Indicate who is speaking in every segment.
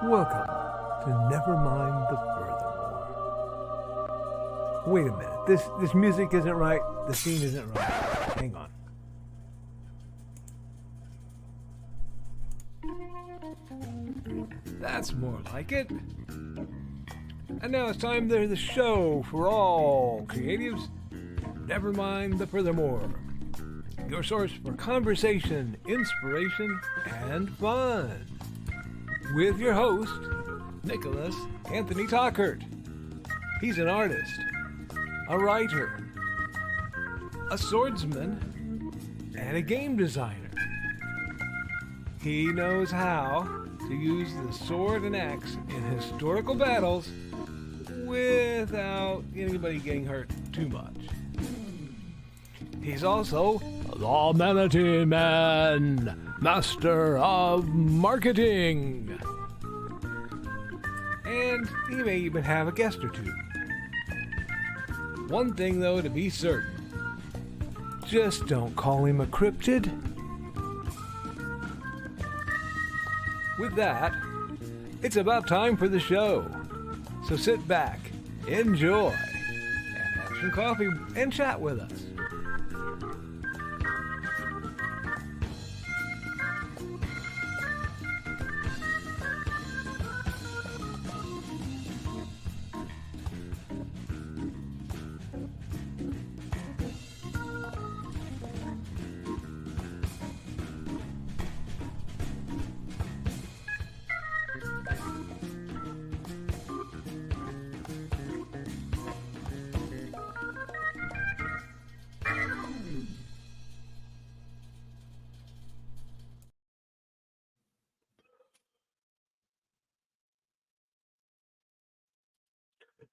Speaker 1: Welcome to Nevermind the Furthermore. Wait a minute, this music isn't right, the scene isn't right. Hang on. That's more like it. And now it's time to the show for all creatives. Nevermind the Furthermore. Your source for conversation, inspiration, and fun. With your host, Nicholas Anthony Tockert. He's an artist, a writer, a swordsman, and a game designer. He knows how to use the sword and axe in historical battles without anybody getting hurt too much. He's also the Manatee Man, master of marketing. And he may even have a guest or two. One thing, though, to be certain. Just don't call him a cryptid. With that, it's about time for the show. So sit back, enjoy, and have some coffee and chat with us.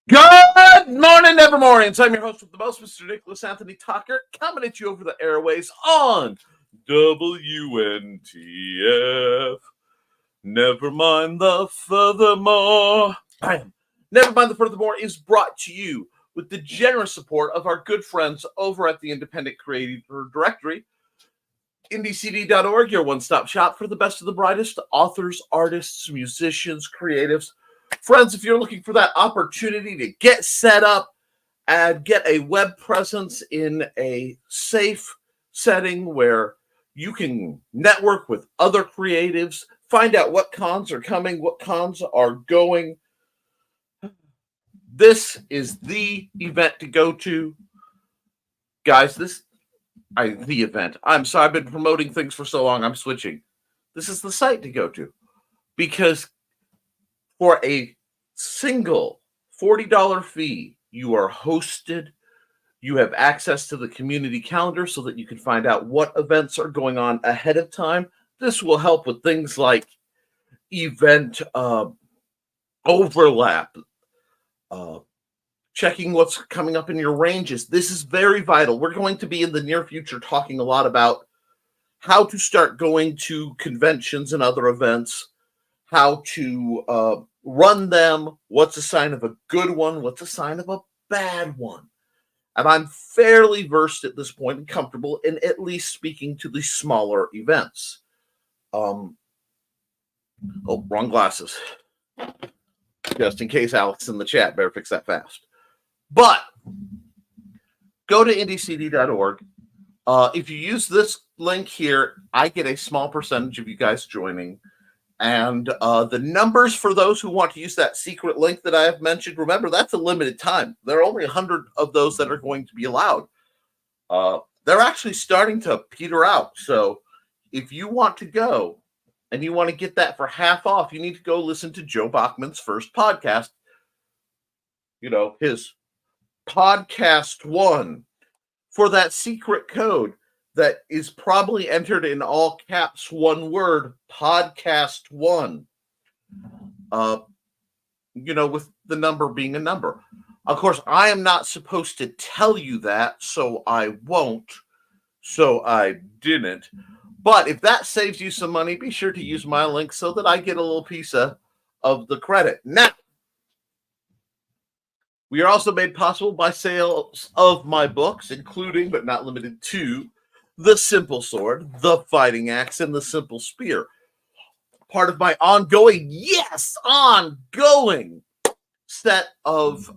Speaker 2: Good morning, Nevermorians. I'm your host with the most, Mr. Nicholas Anthony Tockert, coming at you over the airways on WNTF. Nevermind the Furthermore. Nevermind the Furthermore is brought to you with the generous support of our good friends over at the Independent Creator Directory, indiecd.org, your one-stop shop for the best of the brightest authors, artists, musicians, creatives. Friends, if you're looking for that opportunity to get set up and get a web presence in a safe setting where you can network with other creatives, find out what cons are coming, what cons are going, this is the event to go to. Guys, the event. I'm sorry, I've been promoting things for so long, I'm switching. This is the site to go to. Because for a single $40 fee, you are hosted. You have access to the community calendar so that you can find out what events are going on ahead of time. This will help with things like event overlap, checking what's coming up in your ranges. This is very vital. We're going to be in the near future talking a lot about how to start going to conventions and other events, how to run them, what's a sign of a good one, what's a sign of a bad one. And I'm fairly versed at this point and comfortable in at least speaking to the smaller events. Wrong glasses. Just in case Alex in the chat, better fix that fast. But go to indiecd.org. If you use this link here, I get a small percentage of you guys joining. And the numbers for those who want to use that secret link that I have mentioned, remember, that's a limited time. There are only 100 of those that are going to be allowed. They're actually starting to peter out. So if you want to go and you want to get that for half off, you need to go listen to Joe Bachman's first podcast. You know, his podcast 1 for that secret code that is probably entered in all caps, one word, podcast 1. With the number being a number. Of course, I am not supposed to tell you that, so I won't. So I didn't. But if that saves you some money, be sure to use my link so that I get a little piece of the credit. Now, we are also made possible by sales of my books, including, but not limited to, The Simple Sword, The Fighting Axe, and The Simple Spear. part of my ongoing set of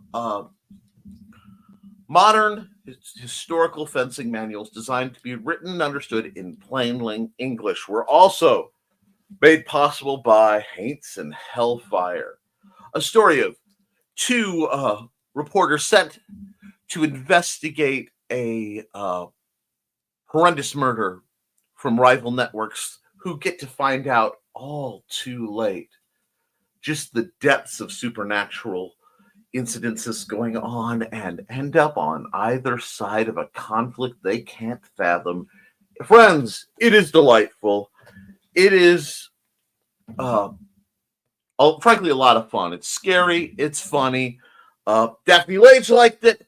Speaker 2: modern historical fencing manuals designed to be written and understood in plain English were also made possible by Haints and Hellfire, a story of two reporters sent to investigate a horrendous murder from rival networks who get to find out all too late just the depths of supernatural incidences going on and end up on either side of a conflict they can't fathom. Friends, it is delightful. It is, frankly, a lot of fun. It's scary. It's funny. Daphne Lage liked it.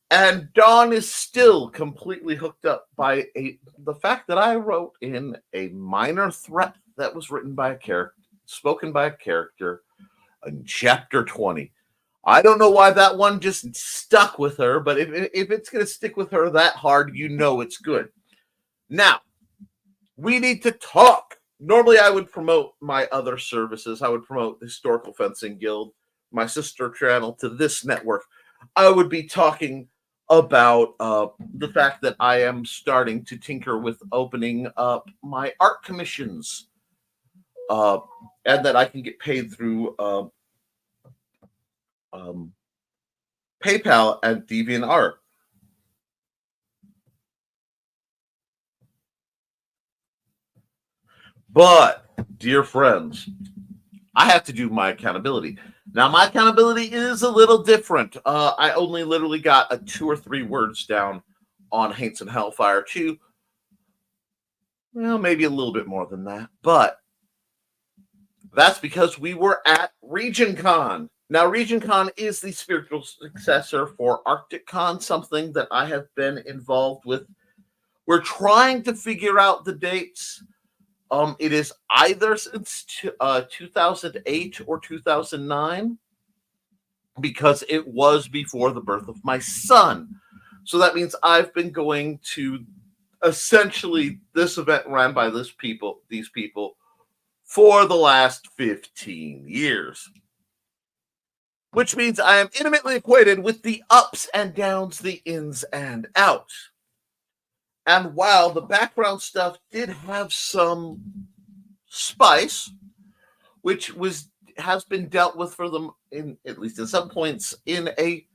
Speaker 2: And Dawn is still completely hooked up by the fact that I wrote in a minor threat that was written by a character, spoken by a character in chapter 20. I don't know why that one just stuck with her, but if it's going to stick with her that hard, you know it's good. Now, we need to talk. Normally, I would promote my other services. I would promote the Historical Fencing Guild, my sister channel to this network. I would be talking about the fact that I am starting to tinker with opening up my art commissions, and that I can get paid through PayPal and DeviantArt. But, dear friends, I have to do my accountability. Now, my accountability is a little different. I only literally got 2 or 3 words down on Haints and Hellfire 2. Well, maybe a little bit more than that. But that's because we were at RegionCon. Now, RegionCon is the spiritual successor for ArcticCon, something that I have been involved with. We're trying to figure out the dates. It is either since 2008 or 2009, because it was before the birth of my son. So that means I've been going to essentially this event ran by these people for the last 15 years. Which means I am intimately acquainted with the ups and downs, the ins and outs. And while the background stuff did have some spice, which has been dealt with for them in at least in some points in a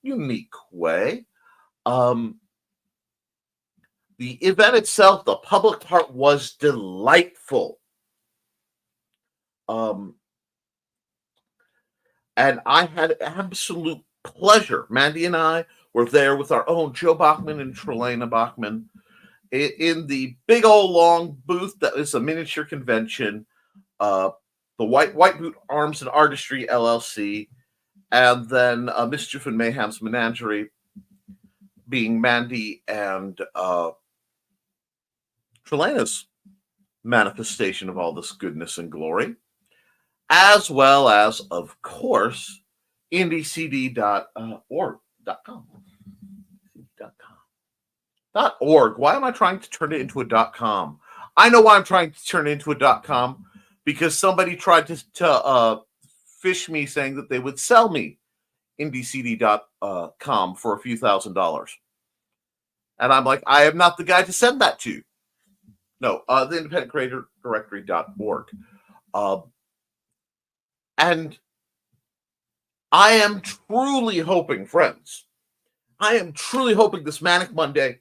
Speaker 2: unique way, the event itself, the public part, was delightful. And I had absolute pleasure. Mandy and I were there with our own Joe Bachman and Trelena Bachman in the big old long booth that is a miniature convention, the White Boot Arms and Artistry LLC, and then Mischief and Mayhem's Menagerie, being Mandy and Trelena's manifestation of all this goodness and glory, as well as, of course, indiecd.org.com. .org. Why am I trying to turn it into a .com? I know why I'm trying to turn it into a .com, because somebody tried to fish me saying that they would sell me indiecd.com for a few $1,000s. And I'm like, I am not the guy to send that to. No, the independent creator directory.org. And I am truly hoping, friends, I am truly hoping this Manic Monday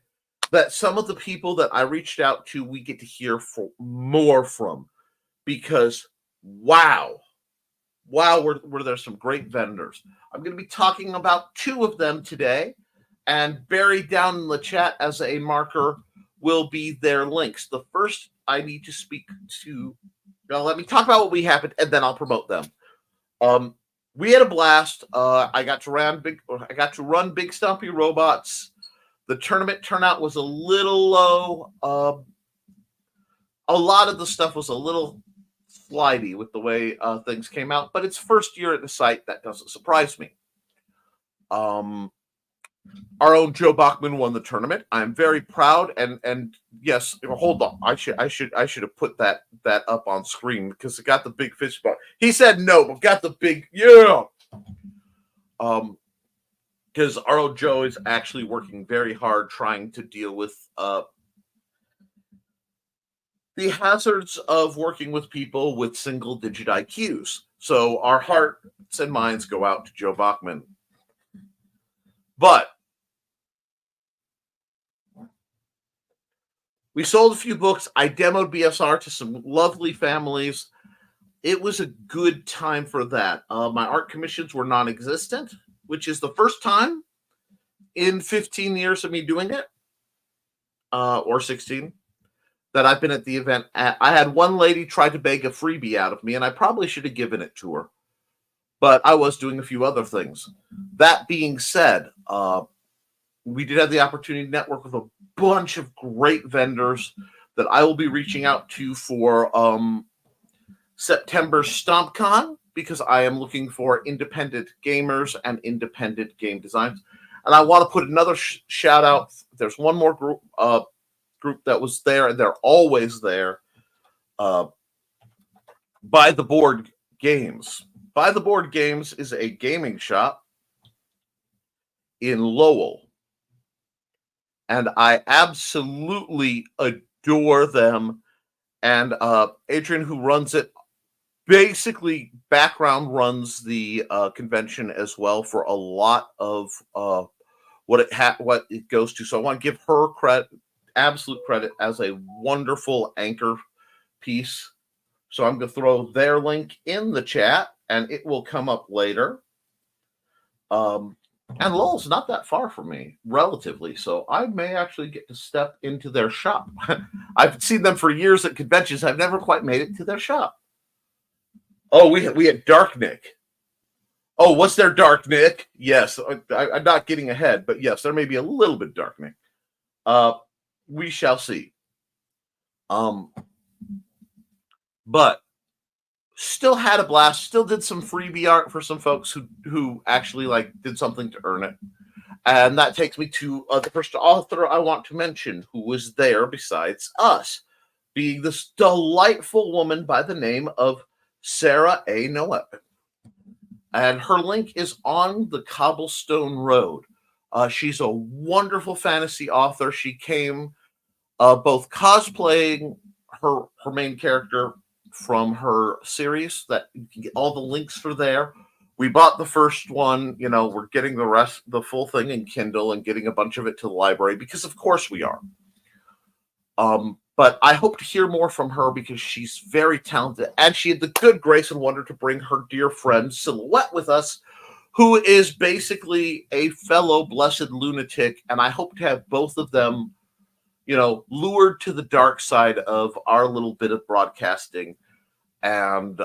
Speaker 2: that some of the people that I reached out to, we get to hear more from. Because, wow, were there some great vendors. I'm going to be talking about 2 of them today. And buried down in the chat as a marker will be their links. The first I need to speak to, now let me talk about what we happened, and then I'll promote them. We had a blast. I got to run Big Stumpy Robots. The tournament turnout was a little low. A lot of the stuff was a little slidey with the way things came out, but it's first year at the site. That doesn't surprise me. Our own Joe Bachman won the tournament. I'm very proud, and yes, hold on. I should have put that that up on screen because it got the big fish bar. He said no, but got the big yeah. Because our old Joe is actually working very hard trying to deal with the hazards of working with people with single-digit IQs. So our hearts and minds go out to Joe Bachman. But we sold a few books. I demoed BSR to some lovely families. It was a good time for that. My art commissions were non-existent, which is the first time in 15 years of me doing it, or 16, that I've been at the event. I had one lady try to beg a freebie out of me, and I probably should have given it to her. But I was doing a few other things. That being said, we did have the opportunity to network with a bunch of great vendors that I will be reaching out to for September StompCon, because I am looking for independent gamers and independent game designs. And I want to put another shout out. There's one more group that was there, and they're always there. By the Board Games. By the Board Games is a gaming shop in Lowell. And I absolutely adore them. And Adrian, who runs it, basically background runs the convention as well for a lot of what it goes to. So I want to give her absolute credit as a wonderful anchor piece. So I'm going to throw their link in the chat, and it will come up later. And Lowell's not that far from me, relatively, so I may actually get to step into their shop. I've seen them for years at conventions. I've never quite made it to their shop. Oh, we had Dark Nick. Oh, was there Dark Nick? Yes, I'm not getting ahead, but yes, there may be a little bit Dark Nick. We shall see. But still had a blast. Still did some freebie art for some folks who actually did something to earn it. And that takes me to the first author I want to mention who was there besides us, being this delightful woman by the name of Sarah A. Noepp. And her link is on the Cobblestone Road. She's a wonderful fantasy author. She came both cosplaying her main character from her series, that you can get all the links for there. We bought the first one, we're getting the full thing in Kindle and getting a bunch of it to the library because of course we are. But I hope to hear more from her because she's very talented, and she had the good grace and wonder to bring her dear friend Silhouette with us, who is basically a fellow blessed lunatic, and I hope to have both of them lured to the dark side of our little bit of broadcasting. And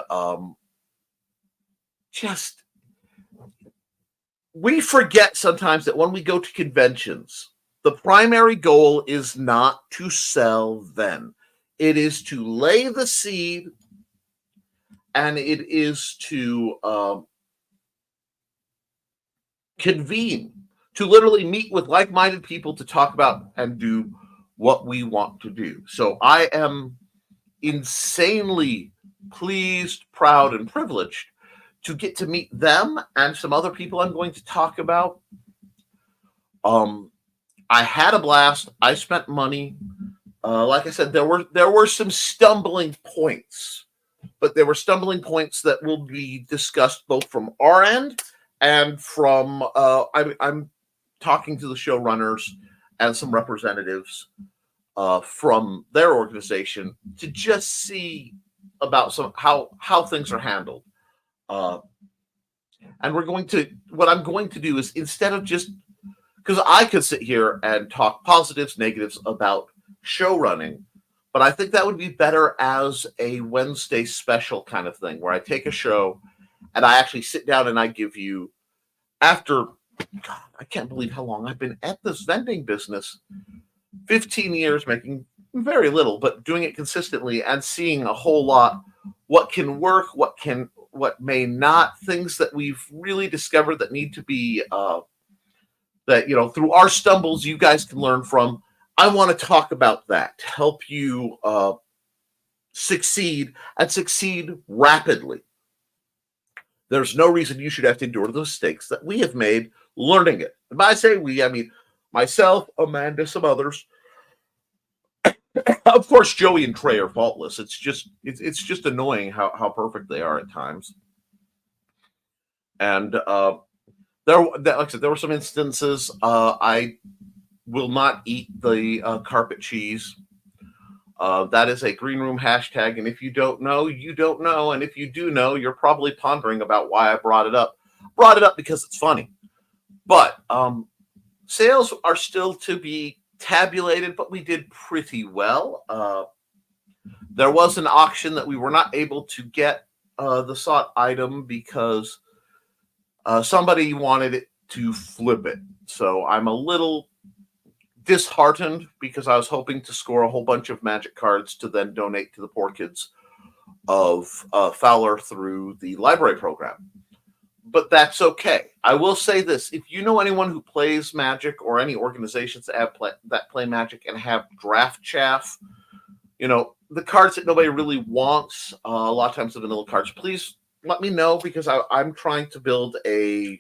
Speaker 2: we forget sometimes that when we go to conventions, the primary goal is not to sell then. It is to lay the seed, and it is to convene, to literally meet with like-minded people to talk about and do what we want to do. So I am insanely pleased, proud, and privileged to get to meet them and some other people I'm going to talk about. I had a blast. I spent money. Like I said, there were some stumbling points, but there were stumbling points that will be discussed both from our end and from I'm talking to the showrunners and some representatives from their organization to just see about how things are handled. And what I'm going to do is, instead of just, because I could sit here and talk positives, negatives about show running, but I think that would be better as a Wednesday special kind of thing, where I take a show and I actually sit down and I give you, after, God, I can't believe how long I've been at this vending business, 15 years, making very little, but doing it consistently and seeing a whole lot, what can work, what may not, things that we've really discovered that need to be, through our stumbles, you guys can learn from. I want to talk about that to help you succeed and succeed rapidly. There's no reason you should have to endure the mistakes that we have made learning it. And by I say we, I mean myself, Amanda, some others. Of course, Joey and Trey are faultless. It's just annoying how perfect they are at times. And like I said, there were some instances. I will not eat the carpet cheese. That is a green room hashtag, and if you don't know, you don't know. And if you do know, you're probably pondering about why I brought it up. Brought it up because it's funny. But sales are still to be tabulated, but we did pretty well. There was an auction that we were not able to get the sought item because somebody wanted it to flip it. So I'm a little disheartened because I was hoping to score a whole bunch of magic cards to then donate to the poor kids of Fowler through the library program. But that's okay. I will say this. If you know anyone who plays Magic or any organizations that play Magic and have draft chaff, the cards that nobody really wants, a lot of times the vanilla cards, please let me know because I'm trying to build a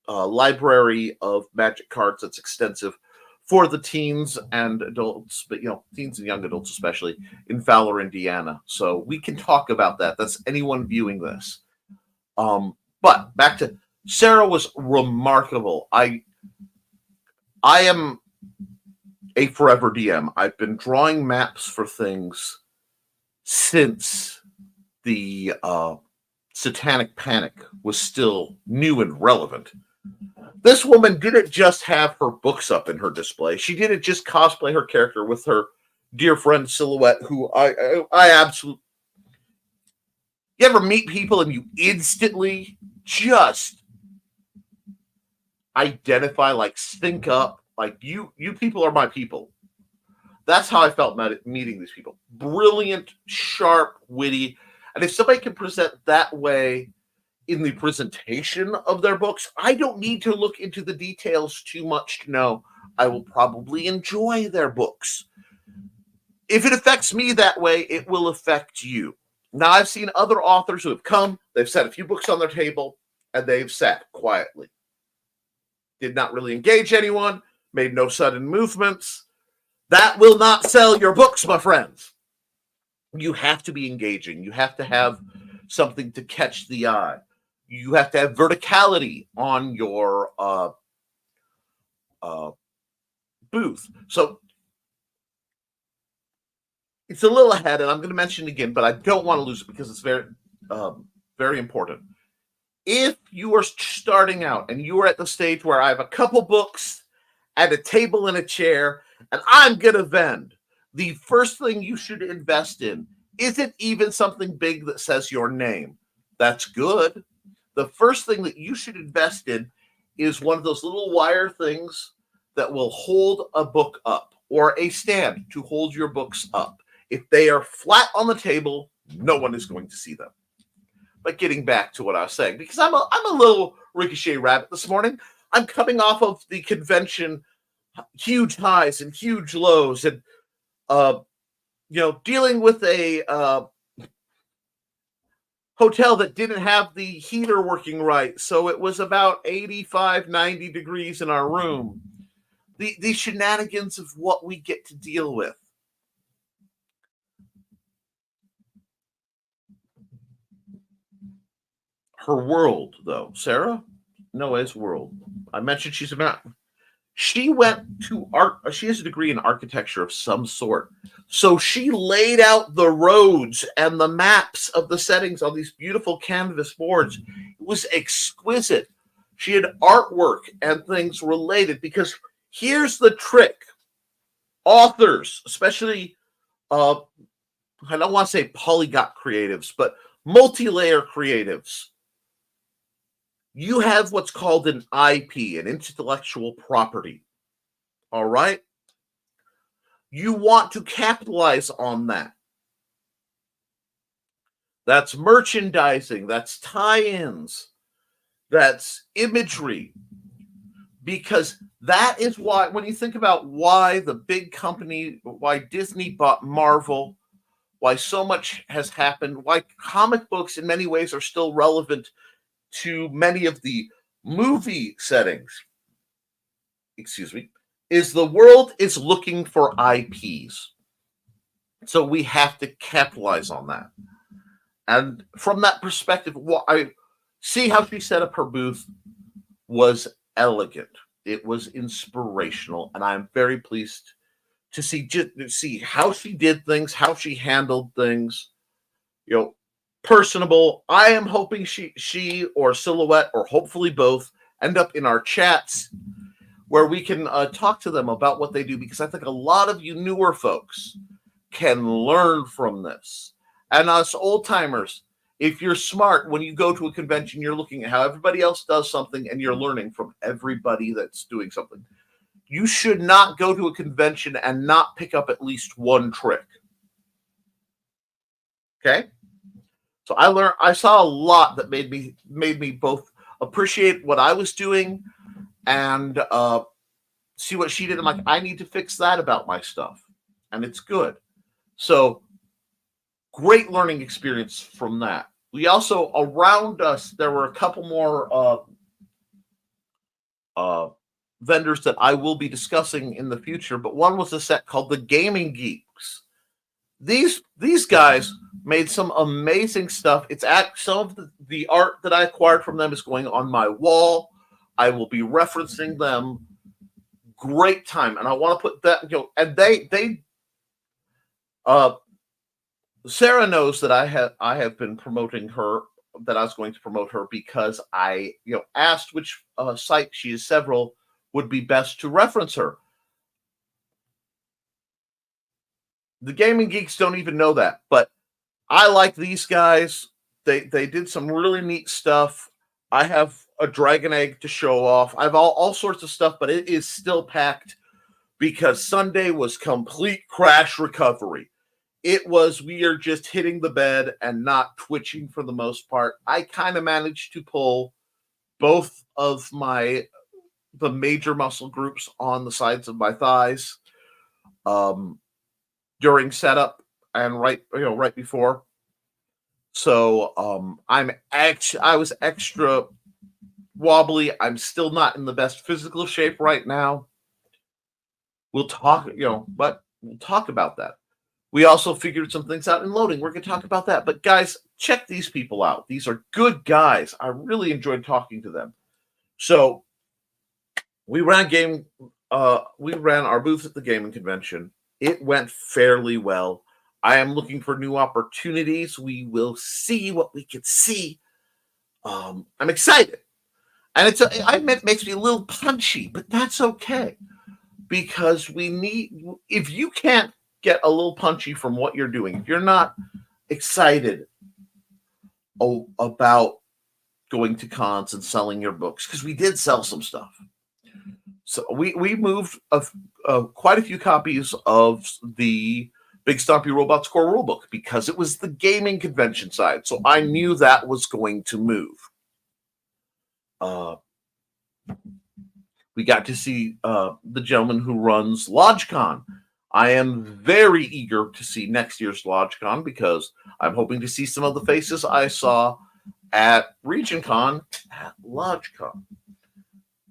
Speaker 2: library of Magic cards that's extensive for the teens and adults, but teens and young adults especially in Fowler, Indiana. So we can talk about that. That's anyone viewing this. But back to Sarah was remarkable. I am a forever DM. I've been drawing maps for things since the Satanic Panic was still new and relevant. This woman didn't just have her books up in her display. She didn't just cosplay her character with her dear friend Silhouette, who I absolutely... You ever meet people and you instantly just identify, sync up, you people are my people. That's how I felt meeting these people. Brilliant, sharp, witty. And if somebody can present that way in the presentation of their books, I don't need to look into the details too much to know I will probably enjoy their books. If it affects me that way, it will affect you. Now, I've seen other authors who have come, they've set a few books on their table, and they've sat quietly. Did not really engage anyone, made no sudden movements. That will not sell your books, my friends. You have to be engaging. You have to have something to catch the eye. You have to have verticality on your booth. So it's a little ahead, and I'm going to mention it again, but I don't want to lose it because it's very, very important. If you are starting out and you are at the stage where I have a couple books and a table and a chair, and I'm going to vend, the first thing you should invest in isn't even something big that says your name. That's good. The first thing that you should invest in is one of those little wire things that will hold a book up, or a stand to hold your books up. If they are flat on the table, no one is going to see them. But getting back to what I was saying, because I'm a little ricochet rabbit this morning. I'm coming off of the convention, huge highs and huge lows, and dealing with a hotel that didn't have the heater working right, so it was about 85, 90 degrees in our room. The shenanigans of what we get to deal with. Her world, though, Sarah Noah's world. I mentioned she's about. She went to art. She has a degree in architecture of some sort. So she laid out the roads and the maps of the settings on these beautiful canvas boards. It was exquisite. She had artwork and things related, because here's the trick. Authors, especially, I don't want to say polyglot creatives, but multi-layer creatives, you have what's called an IP, an intellectual property. All right? You want to capitalize on that. That's merchandising, that's tie-ins, that's imagery. Because that is why, when you think about why the big company, why Disney bought Marvel, why so much has happened, why comic books in many ways are still relevant to many of the movie settings, is the world is looking for IPs. So we have to capitalize on that. And from that perspective, what I see how she set up her booth was elegant. It was inspirational, and I'm very pleased to see how she did things, how she handled things. Personable. I am hoping she or Silhouette, or hopefully both, end up in our chats where we can talk to them about what they do, because I think a lot of you newer folks can learn from this. And us old timers, if you're smart, when you go to a convention, you're looking at how everybody else does something and you're learning from everybody that's doing something. You should not go to a convention and not pick up at least one trick. Okay? So I saw a lot that made me both appreciate what I was doing and see what she did. I'm like, I need to fix that about my stuff. And it's good. So great learning experience from that. We also, around us, there were a couple more vendors that I will be discussing in the future, but one was a set called the Gaming Geeks. These guys made some amazing stuff. Some of the art that I acquired from them is going on my wall. I will be referencing them. Great time, and I want to put that. And they Sarah knows that I have been promoting her. That I was going to promote her because I asked which site, she has several, would be best to reference her. The Gaming Geeks don't even know that, but I like these guys. They did some really neat stuff. I have a dragon egg to show off. I have all sorts of stuff, but it is still packed because Sunday was complete crash recovery. We are just hitting the bed and not twitching for the most part. I kind of managed to pull both of the major muscle groups on the sides of my thighs during setup and right before. So I was extra wobbly. I'm still not in the best physical shape right now. We'll talk, but we'll talk about that. We also figured some things out in loading. We're going to talk about that. But guys, check these people out. These are good guys. I really enjoyed talking to them. So we ran our booth at the gaming convention. It went fairly well. I am looking for new opportunities. We will see what we can see. I'm excited. And it makes me a little punchy, but that's okay. Because if you can't get a little punchy from what you're doing, if you're not excited about going to cons and selling your books, because we did sell some stuff. So we moved quite a few copies of the Big Stompy Robots Core Rulebook because it was the gaming convention side. So I knew that was going to move. We got to see the gentleman who runs LodgeCon. I am very eager to see next year's LodgeCon because I'm hoping to see some of the faces I saw at RegionCon at LodgeCon.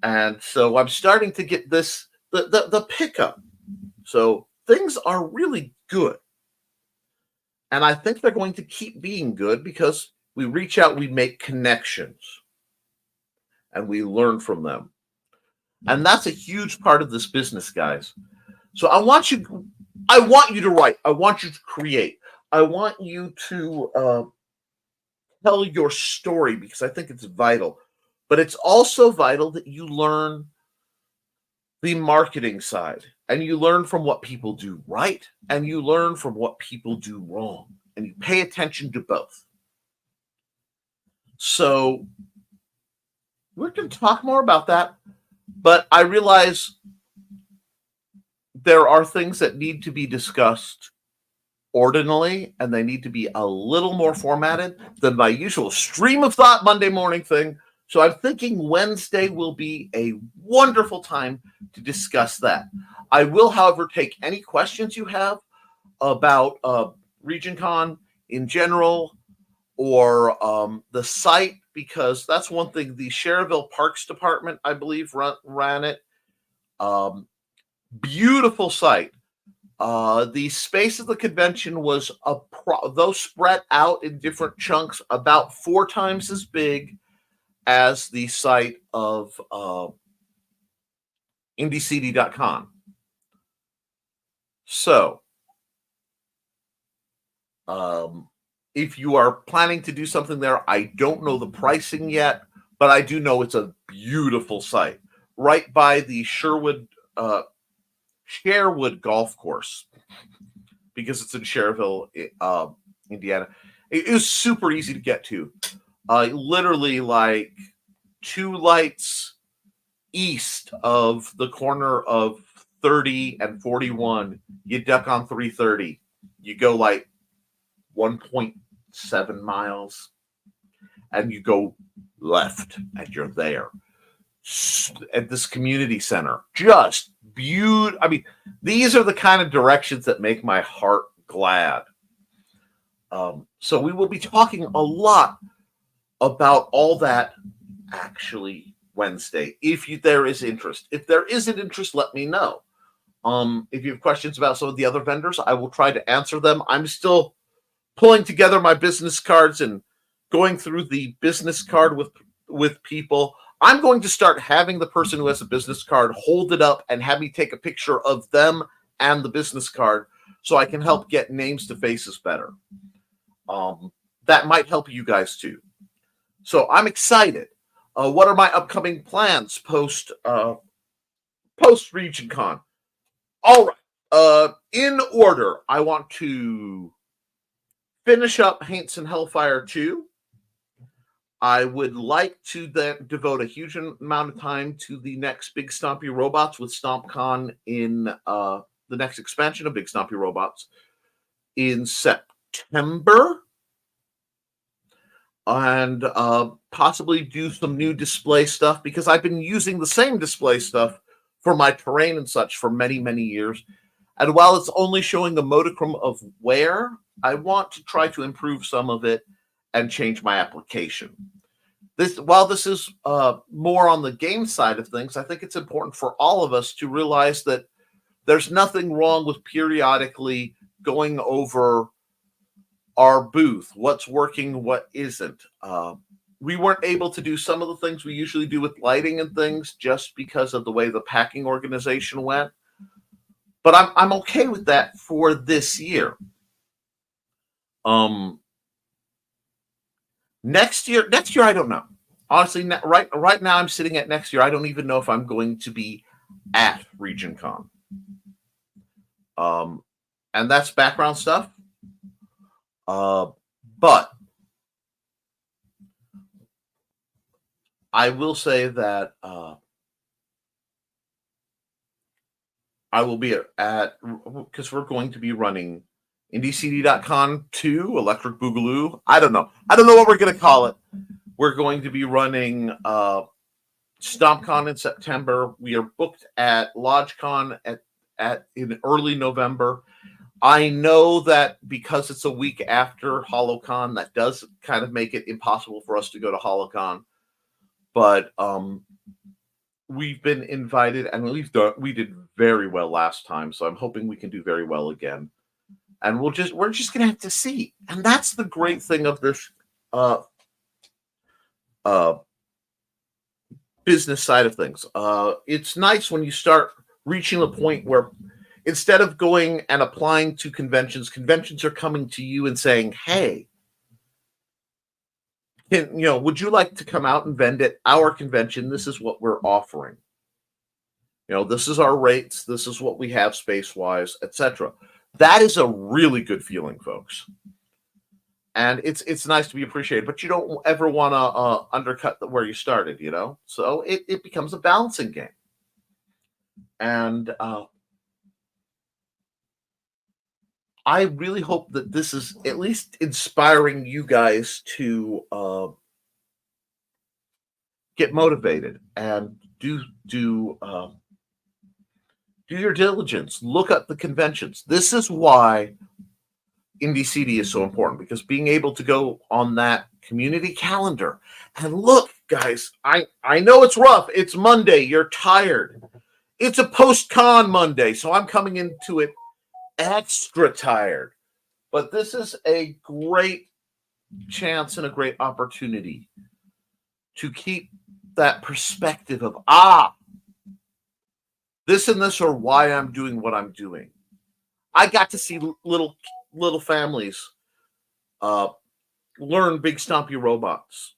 Speaker 2: And so I'm starting to get the pickup. So things are really good. And I think they're going to keep being good because we reach out, we make connections, and we learn from them. And that's a huge part of this business, guys. So I want you to write. I want you to create. I want you to tell your story because I think it's vital. But it's also vital that you learn the marketing side and you learn from what people do right and you learn from what people do wrong. And you pay attention to both. So we're going to talk more about that. But I realize there are things that need to be discussed ordinarily, and they need to be a little more formatted than my usual stream of thought Monday morning thing. So I'm thinking Wednesday will be a wonderful time to discuss that. I will, however, take any questions you have about RegionCon in general, or the site, because that's one thing. The Cherville Parks Department, I believe, ran it. Beautiful site. The space of the convention was though spread out in different chunks, about 4 times as big as the site of IndieCD.com. So, if you are planning to do something there, I don't know the pricing yet, but I do know it's a beautiful site right by the Sherwood Golf Course, because it's in Cherville, Indiana. It is super easy to get to. Literally like 2 lights east of the corner of 30 and 41, you duck on 330. You go like 1.7 miles and you go left and you're there at this community center. Just beautiful. I mean, these are the kind of directions that make my heart glad. So we will be talking a lot about all that actually Wednesday, if there is interest. If there isn't interest, let me know. If you have questions about some of the other vendors, I will try to answer them. I'm still pulling together my business cards and going through the business card with people. I'm going to start having the person who has a business card hold it up and have me take a picture of them and the business card so I can help get names to faces better. That might help you guys too. So I'm excited. What are my upcoming plans post RegionCon? All right. In order, I want to finish up Haints and Hellfire 2. I would like to then devote a huge amount of time to the next Big Stompy Robots with StompCon in the next expansion of Big Stompy Robots in September. And possibly do some new display stuff, because I've been using the same display stuff for my terrain and such for many, many years. And while it's only showing a modicum of wear, I want to try to improve some of it and change my application. While this is more on the game side of things, I think it's important for all of us to realize that there's nothing wrong with periodically going over our booth, what's working, what isn't. We weren't able to do some of the things we usually do with lighting and things just because of the way the packing organization went. But I'm okay with that for this year. Next year, I don't know. Honestly, right now I'm sitting at next year. I don't even know if I'm going to be at RegionCon. And that's background stuff. But I will say that I will be at, because we're going to be running IndieCD.com 2, Electric Boogaloo. I don't know what we're going to call it. We're going to be running StompCon in September. We are booked at LodgeCon in early November. I know that because it's a week after HoloCon, that does kind of make it impossible for us to go to HoloCon. But we've been invited, and we did very well last time, so I'm hoping we can do very well again. And we're just gonna have to see. And that's the great thing of this business side of things. It's nice when you start reaching the point where instead of going and applying to conventions are coming to you and saying, hey, would you like to come out and vend at our convention? This is what we're offering. This is our rates. This is what we have space-wise, etc. That is a really good feeling, folks. And it's nice to be appreciated, but you don't ever want to undercut where you started, So it becomes a balancing game. And I really hope that this is at least inspiring you guys to get motivated and do your diligence. Look up the conventions. This is why Indie CD is so important, because being able to go on that community calendar and look, guys, I know it's rough. It's Monday. You're tired. It's a post-con Monday, so I'm coming into it extra tired. But this is a great chance and a great opportunity to keep that perspective of, this and this are why I'm doing what I'm doing. I got to see little families learn Big Stompy Robots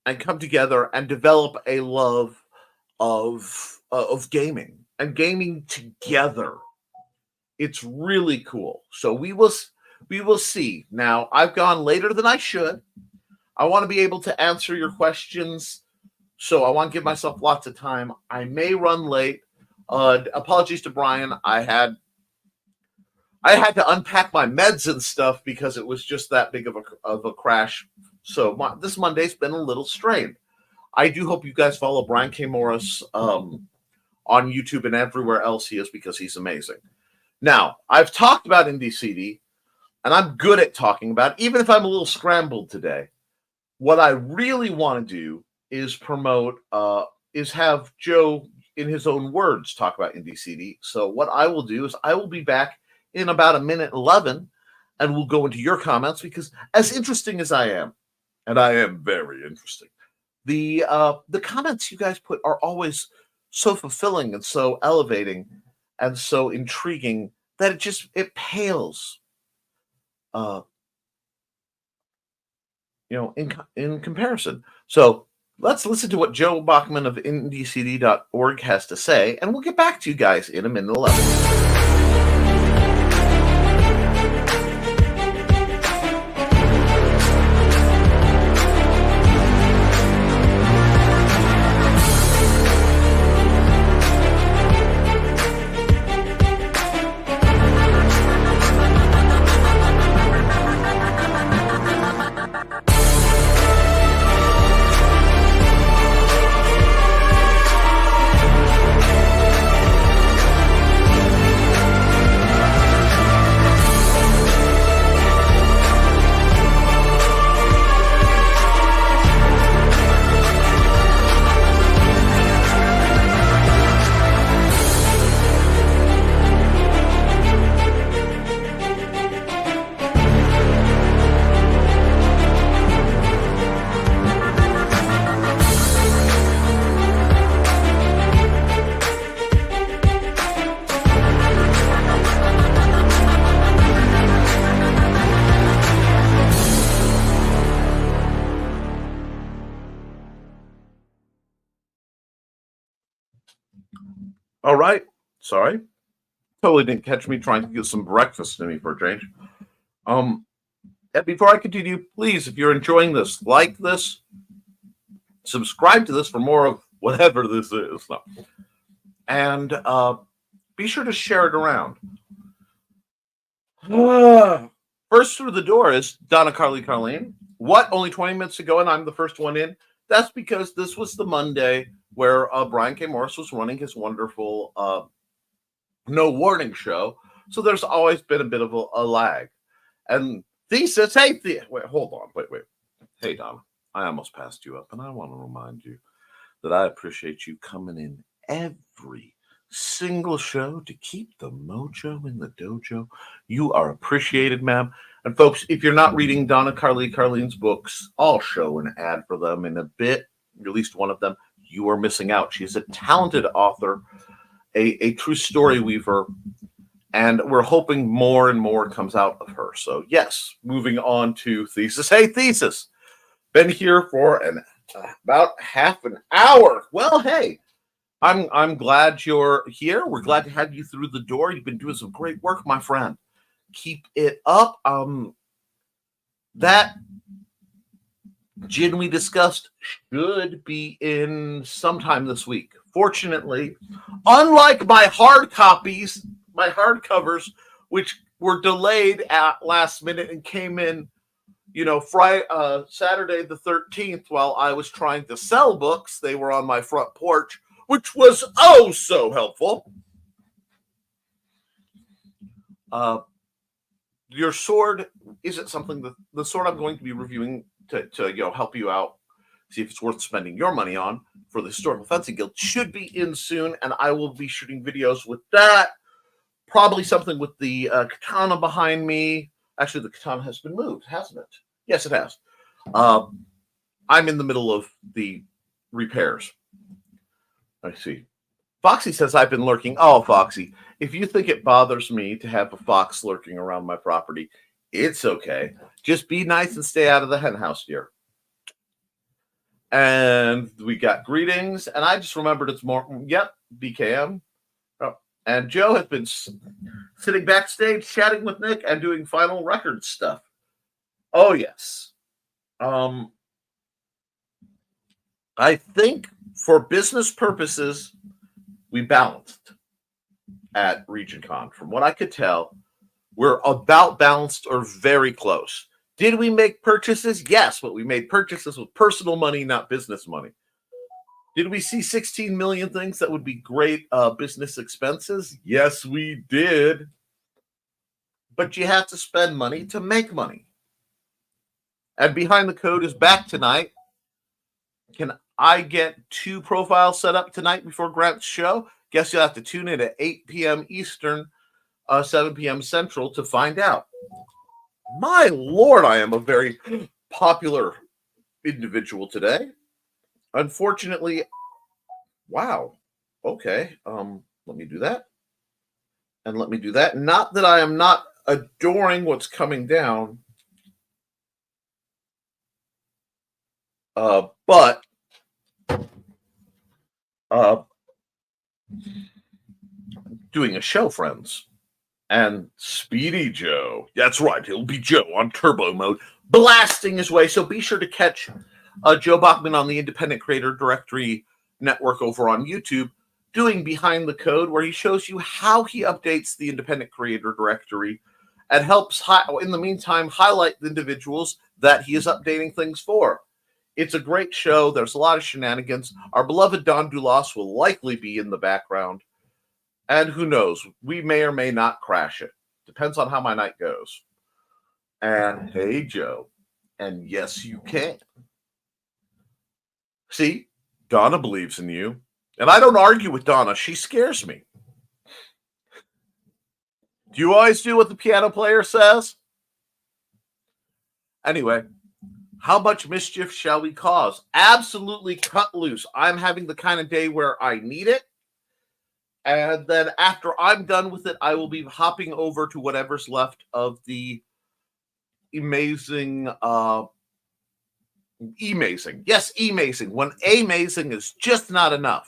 Speaker 2: and come together and develop a love of gaming and gaming together. It's really cool. So we will see. Now, I've gone later than I should. I want to be able to answer your questions, so I want to give myself lots of time. I may run late. Apologies to Brian. I had to unpack my meds and stuff because it was just that big of a crash. So this Monday's been a little strained. I do hope you guys follow Brian K. Morris on YouTube and everywhere else he is, because he's amazing. Now, I've talked about Indie CD, and I'm good at talking about it, even if I'm a little scrambled today. What I really want to do is promote, is have Joe, in his own words, talk about Indie CD. So what I will do is I will be back in about 1:11, and we'll go into your comments, because as interesting as I am, and I am very interesting, the comments you guys put are always so fulfilling and so elevating and so intriguing that it pales, in comparison. So let's listen to what Joe Bachman of IndieCD.org has to say, and we'll get back to you guys in 1:11. All right. Sorry. Totally didn't catch me trying to get some breakfast to me for a change. And before I continue, please, if you're enjoying this, like this, subscribe to this for more of whatever this is. And be sure to share it around. First through the door is Donna Carlene. What? Only 20 minutes ago, and I'm the first one in? That's because this was the Monday where Brian K. Morris was running his wonderful No Warning show. So there's always been a bit of a lag. And Thesis, wait, hold on, wait. Hey, Donna, I almost passed you up, and I want to remind you that I appreciate you coming in every single show to keep the mojo in the dojo. You are appreciated, ma'am. And folks, if you're not reading Donna Carlene's books, I'll show an ad for them in a bit, at least one of them. You are missing out. She's a talented author, a true story weaver, and we're hoping more and more comes out of her. So yes, moving on to Thesis. Hey, Thesis, been here for about half an hour. Well, hey, I'm glad you're here. We're glad to have you through the door. You've been doing some great work, my friend. Keep it up. That gin we discussed should be in sometime this week. Fortunately, unlike my hardcovers, which were delayed at last minute and came in, Friday, Saturday the 13th, while I was trying to sell books, they were on my front porch, which was oh so helpful. your sword isn't something that the sword I'm going to be reviewing to help you out, see if it's worth spending your money on for the Historical Fencing Guild should be in soon, and I will be shooting videos with that. Probably something with the katana behind me. Actually, the katana has been moved, hasn't it? Yes, it has. I'm in the middle of the repairs. I see. Foxy says I've been lurking. Oh, Foxy, if you think it bothers me to have a fox lurking around my property, it's okay. Just be nice and stay out of the hen house, dear. And we got greetings, and I just remembered it's more. Yep, BKM. Oh, and Joe has been sitting backstage chatting with Nick and doing final record stuff. Oh, yes. I think for business purposes, we balanced at RegionCon. From what I could tell, we're about balanced or very close. Did we make purchases? Yes, but we made purchases with personal money, not business money. Did we see 16 million things that would be great business expenses? Yes, we did. But you have to spend money to make money. And Behind the Code is back tonight. Can I get 2 profiles set up tonight before Grant's show? Guess you'll have to tune in at 8 p.m. Eastern, 7 p.m. Central to find out. My Lord, I am a very popular individual today. Unfortunately, wow. Okay, let me do that. And let me do that. Not that I am not adoring what's coming down, but doing a show, friends. And Speedy Joe, that's right, it'll be Joe on turbo mode, blasting his way. So be sure to catch Joe Bachman on the Independent Creator Directory Network over on YouTube, doing Behind the Code, where he shows you how he updates the Independent Creator Directory and helps, in the meantime, highlight the individuals that he is updating things for. It's a great show. There's a lot of shenanigans. Our beloved Don Dulas will likely be in the background. And who knows? We may or may not crash it. Depends on how my night goes. And hey, Joe. And yes, you can. See, Donna believes in you. And I don't argue with Donna. She scares me. Do you always do what the piano player says? Anyway, how much mischief shall we cause? Absolutely cut loose. I'm having the kind of day where I need it. And then after I'm done with it, I will be hopping over to whatever's left of the amazing, E-mazing. Yes, E-mazing. When A-mazing is just not enough.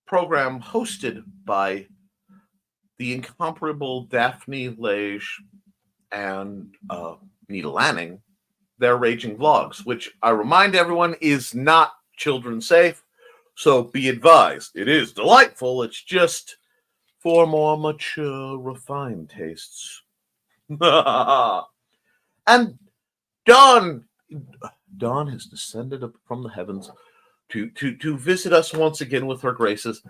Speaker 2: Program hosted by the incomparable Daphne Lage and Nita Lanning. Their Raging Vlogs, which I remind everyone is not children safe. So be advised, it is delightful. It's just for more mature, refined tastes. And Dawn has descended from the heavens to visit us once again with her graces.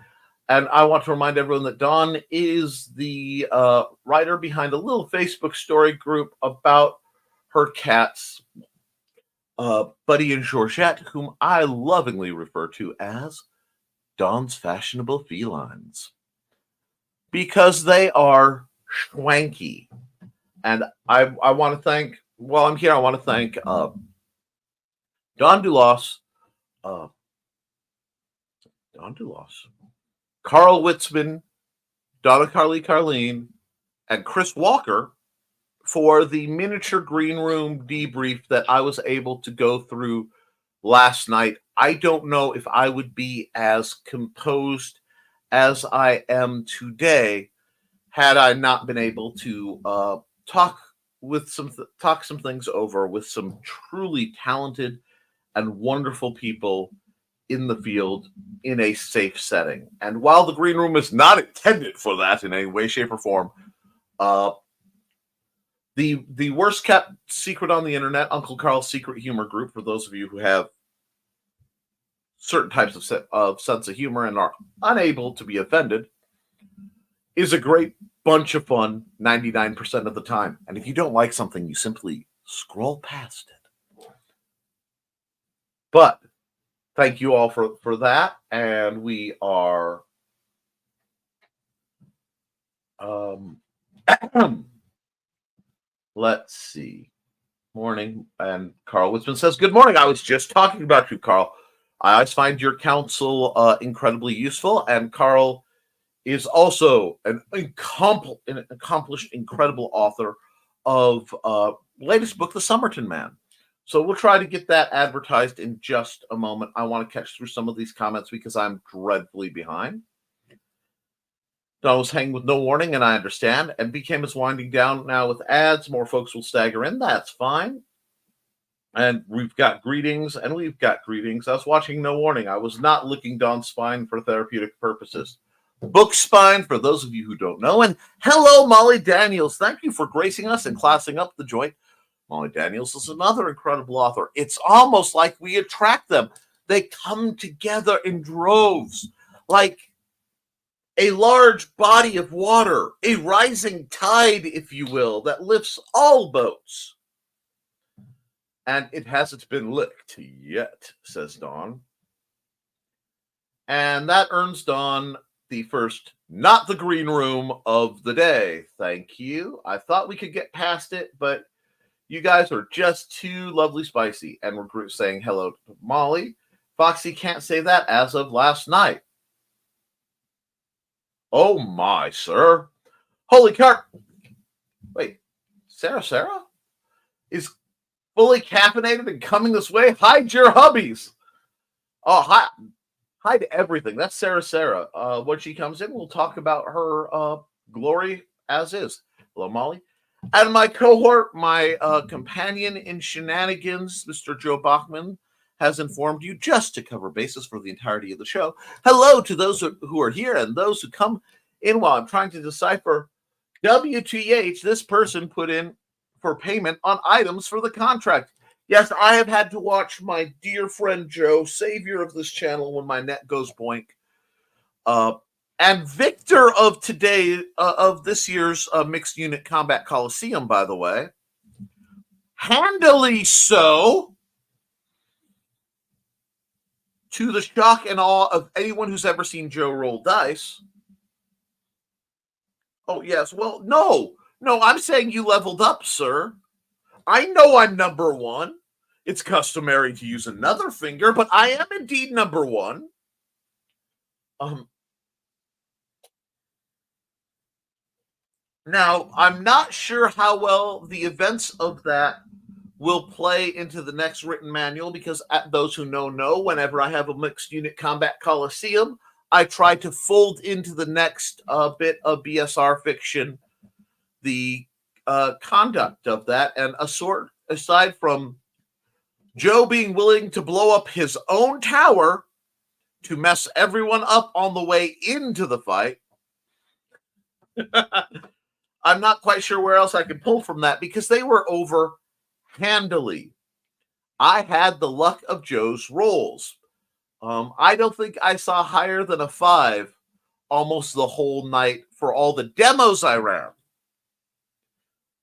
Speaker 2: And I want to remind everyone that Dawn is the writer behind a little Facebook story group about her cats, Buddy and Georgette, whom I lovingly refer to as Dawn's Fashionable Felines, because they are schwanky. And I want to thank, while I'm here, I want to thank Don Dulas, Carl Witzman, Donna Carly Carleen, and Chris Walker for the miniature green room debrief that I was able to go through last night. I don't know if I would be as composed as I am today had I not been able to talk some things over with some truly talented and wonderful people in the field in a safe setting. And while the green room is not intended for that in any way, shape, or form, the worst kept secret on the internet, Uncle Carl's Secret Humor Group, for those of you who have certain types of sense of humor and are unable to be offended, is a great bunch of fun 99% of the time. And if you don't like something, you simply scroll past it. But thank you all for that. And we are let's see. Morning. And Carl Witzman says, good morning. I was just talking about you, Carl. I always find your counsel incredibly useful. And Carl is also an accomplished, incredible author of latest book, The Somerton Man. So we'll try to get that advertised in just a moment. I want to catch through some of these comments because I'm dreadfully behind. Don was hanging with no warning, and I understand. And BCAM is winding down now with ads. More folks will stagger in. That's fine. And we've got greetings, and we've got greetings. I was watching No Warning. I was not licking Don's spine for therapeutic purposes. Book spine, for those of you who don't know. And hello, Molly Daniels. Thank you for gracing us and classing up the joint. Molly Daniels is another incredible author. It's almost like we attract them. They come together in droves, like a large body of water, a rising tide, if you will, that lifts all boats. And it hasn't been licked yet, says Dawn. And that earns Dawn the first, not the green room of the day. Thank you. I thought we could get past it, but you guys are just too lovely spicy. And we're saying hello to Molly. Foxy can't say that as of last night. Oh my, sir. Holy carp. Wait, Sarah is fully caffeinated and coming this way. Hide your hubbies. Oh, hide everything. That's Sarah. When she comes in, we'll talk about her glory as is. Hello, Molly. And my cohort, my companion in shenanigans, Mr. Joe Bachman, has informed you, just to cover bases for the entirety of the show. Hello to those who are here and those who come in while I'm trying to decipher WTH this person put in for payment on items for the contract. Yes, I have had to watch my dear friend Joe, savior of this channel, when my net goes boink. And victor of today, of this year's Mixed Unit Combat Coliseum, by the way. Handily so. To the shock and awe of anyone who's ever seen Joe roll dice. Oh, yes. Well, no, I'm saying you leveled up, sir. I know I'm number one. It's customary to use another finger, but I am indeed number one. Now, I'm not sure how well the events of that will play into the next written manual, because those who know, whenever I have a Mixed Unit Combat Coliseum, I try to fold into the next bit of BSR fiction the conduct of that, and aside from Joe being willing to blow up his own tower to mess everyone up on the way into the fight, I'm not quite sure where else I can pull from that, because they were over handily. I had the luck of Joe's rolls. I don't think I saw higher than a 5 almost the whole night for all the demos I ran.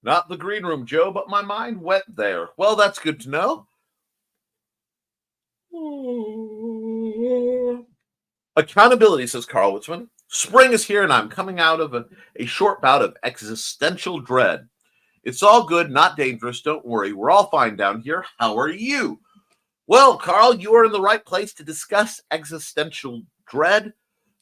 Speaker 2: Not the green room, Joe, but my mind went there. Well, that's good to know. Accountability, says Carl Witzman. Spring is here, and I'm coming out of a short bout of existential dread. It's all good, not dangerous. Don't worry. We're all fine down here. How are you? Well, Carl, you are in the right place to discuss existential dread,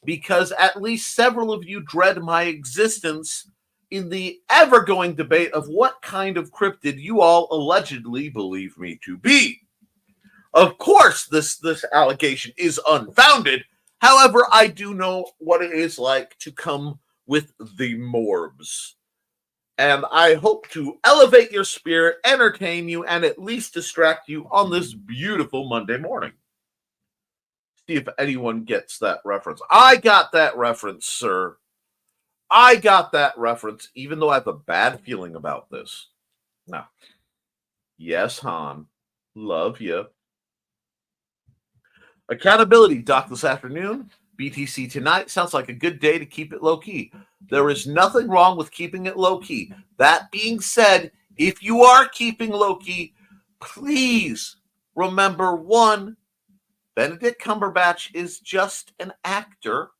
Speaker 2: because at least several of you dread my existence in the ever-going debate of what kind of cryptid you all allegedly believe me to be. Of course, this allegation is unfounded. However, I do know what it is like to come with the morbs. And I hope to elevate your spirit, entertain you, and at least distract you on this beautiful Monday morning. See if anyone gets that reference. I got that reference, sir. I got that reference, even though I have a bad feeling about this. Now, yes, Han. Love you. Accountability, Doc, this afternoon. BTC tonight. Sounds like a good day to keep it low-key. There is nothing wrong with keeping it low-key. That being said, if you are keeping low-key, please remember, one, Benedict Cumberbatch is just an actor.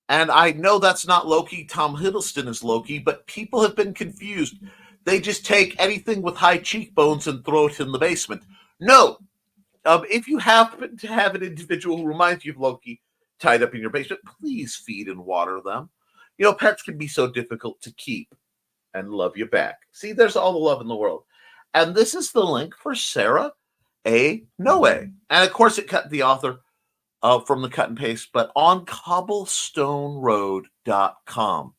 Speaker 2: And I know that's not Loki. Tom Hiddleston is Loki, but people have been confused. They just take anything with high cheekbones and throw it in the basement. No. If you happen to have an individual who reminds you of Loki tied up in your basement, please feed and water them. You know, pets can be so difficult to keep and love you back. See, there's all the love in the world. And this is the link for Sarah A. Noe. And of course, it cut the author from the cut and paste, but on cobblestoneroad.com.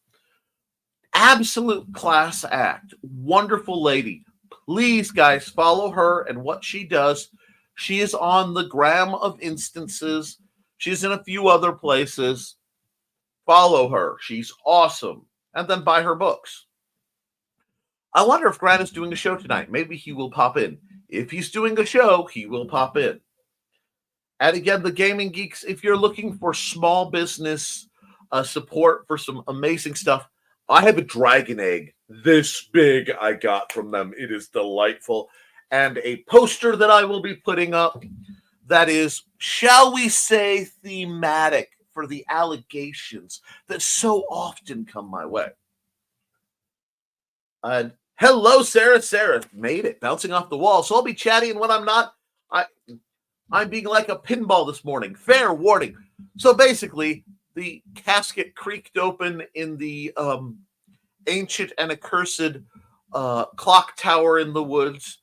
Speaker 2: Absolute class act. Wonderful lady. Please, guys, follow her and what she does. She is on the gram of instances. She's in a few other places. Follow her. She's awesome. And then buy her books. I wonder if Grant is doing a show tonight. Maybe he will pop in. If he's doing a show, he will pop in. And again, the Gaming Geeks, if you're looking for small business support for some amazing stuff, I have a dragon egg this big I got from them. It is delightful. And a poster that I will be putting up that is, shall we say, thematic for the allegations that so often come my way. And hello, Sarah. Sarah made it, bouncing off the wall. So I'll be chatty, and when I'm not, I'm being like a pinball this morning. Fair warning. So basically, the casket creaked open in the ancient and accursed clock tower in the woods,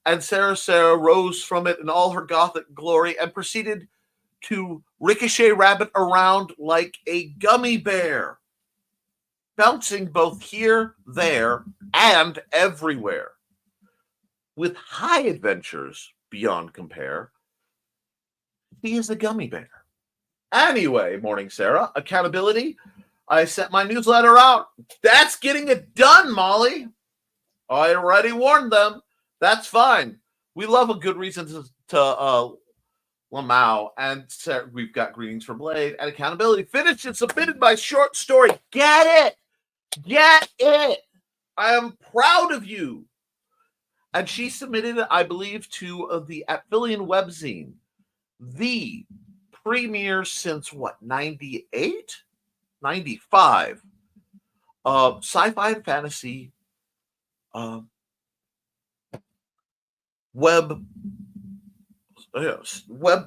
Speaker 2: and Sarah rose from it in all her gothic glory and proceeded to ricochet rabbit around like a gummy bear, bouncing both here, there, and everywhere, with high adventures beyond compare. He is a gummy bear. Anyway, morning, Sarah. Accountability. I sent my newsletter out. That's getting it done, Molly. I already warned them. That's fine. We love a good reason to Lamau. And Sarah, we've got greetings from Blade and accountability. Finished and submitted my short story. Get it. Get it. I am proud of you. And she submitted it, I believe, to the Atfillian webzine. The premier since what, 98? 95. Sci-fi and fantasy web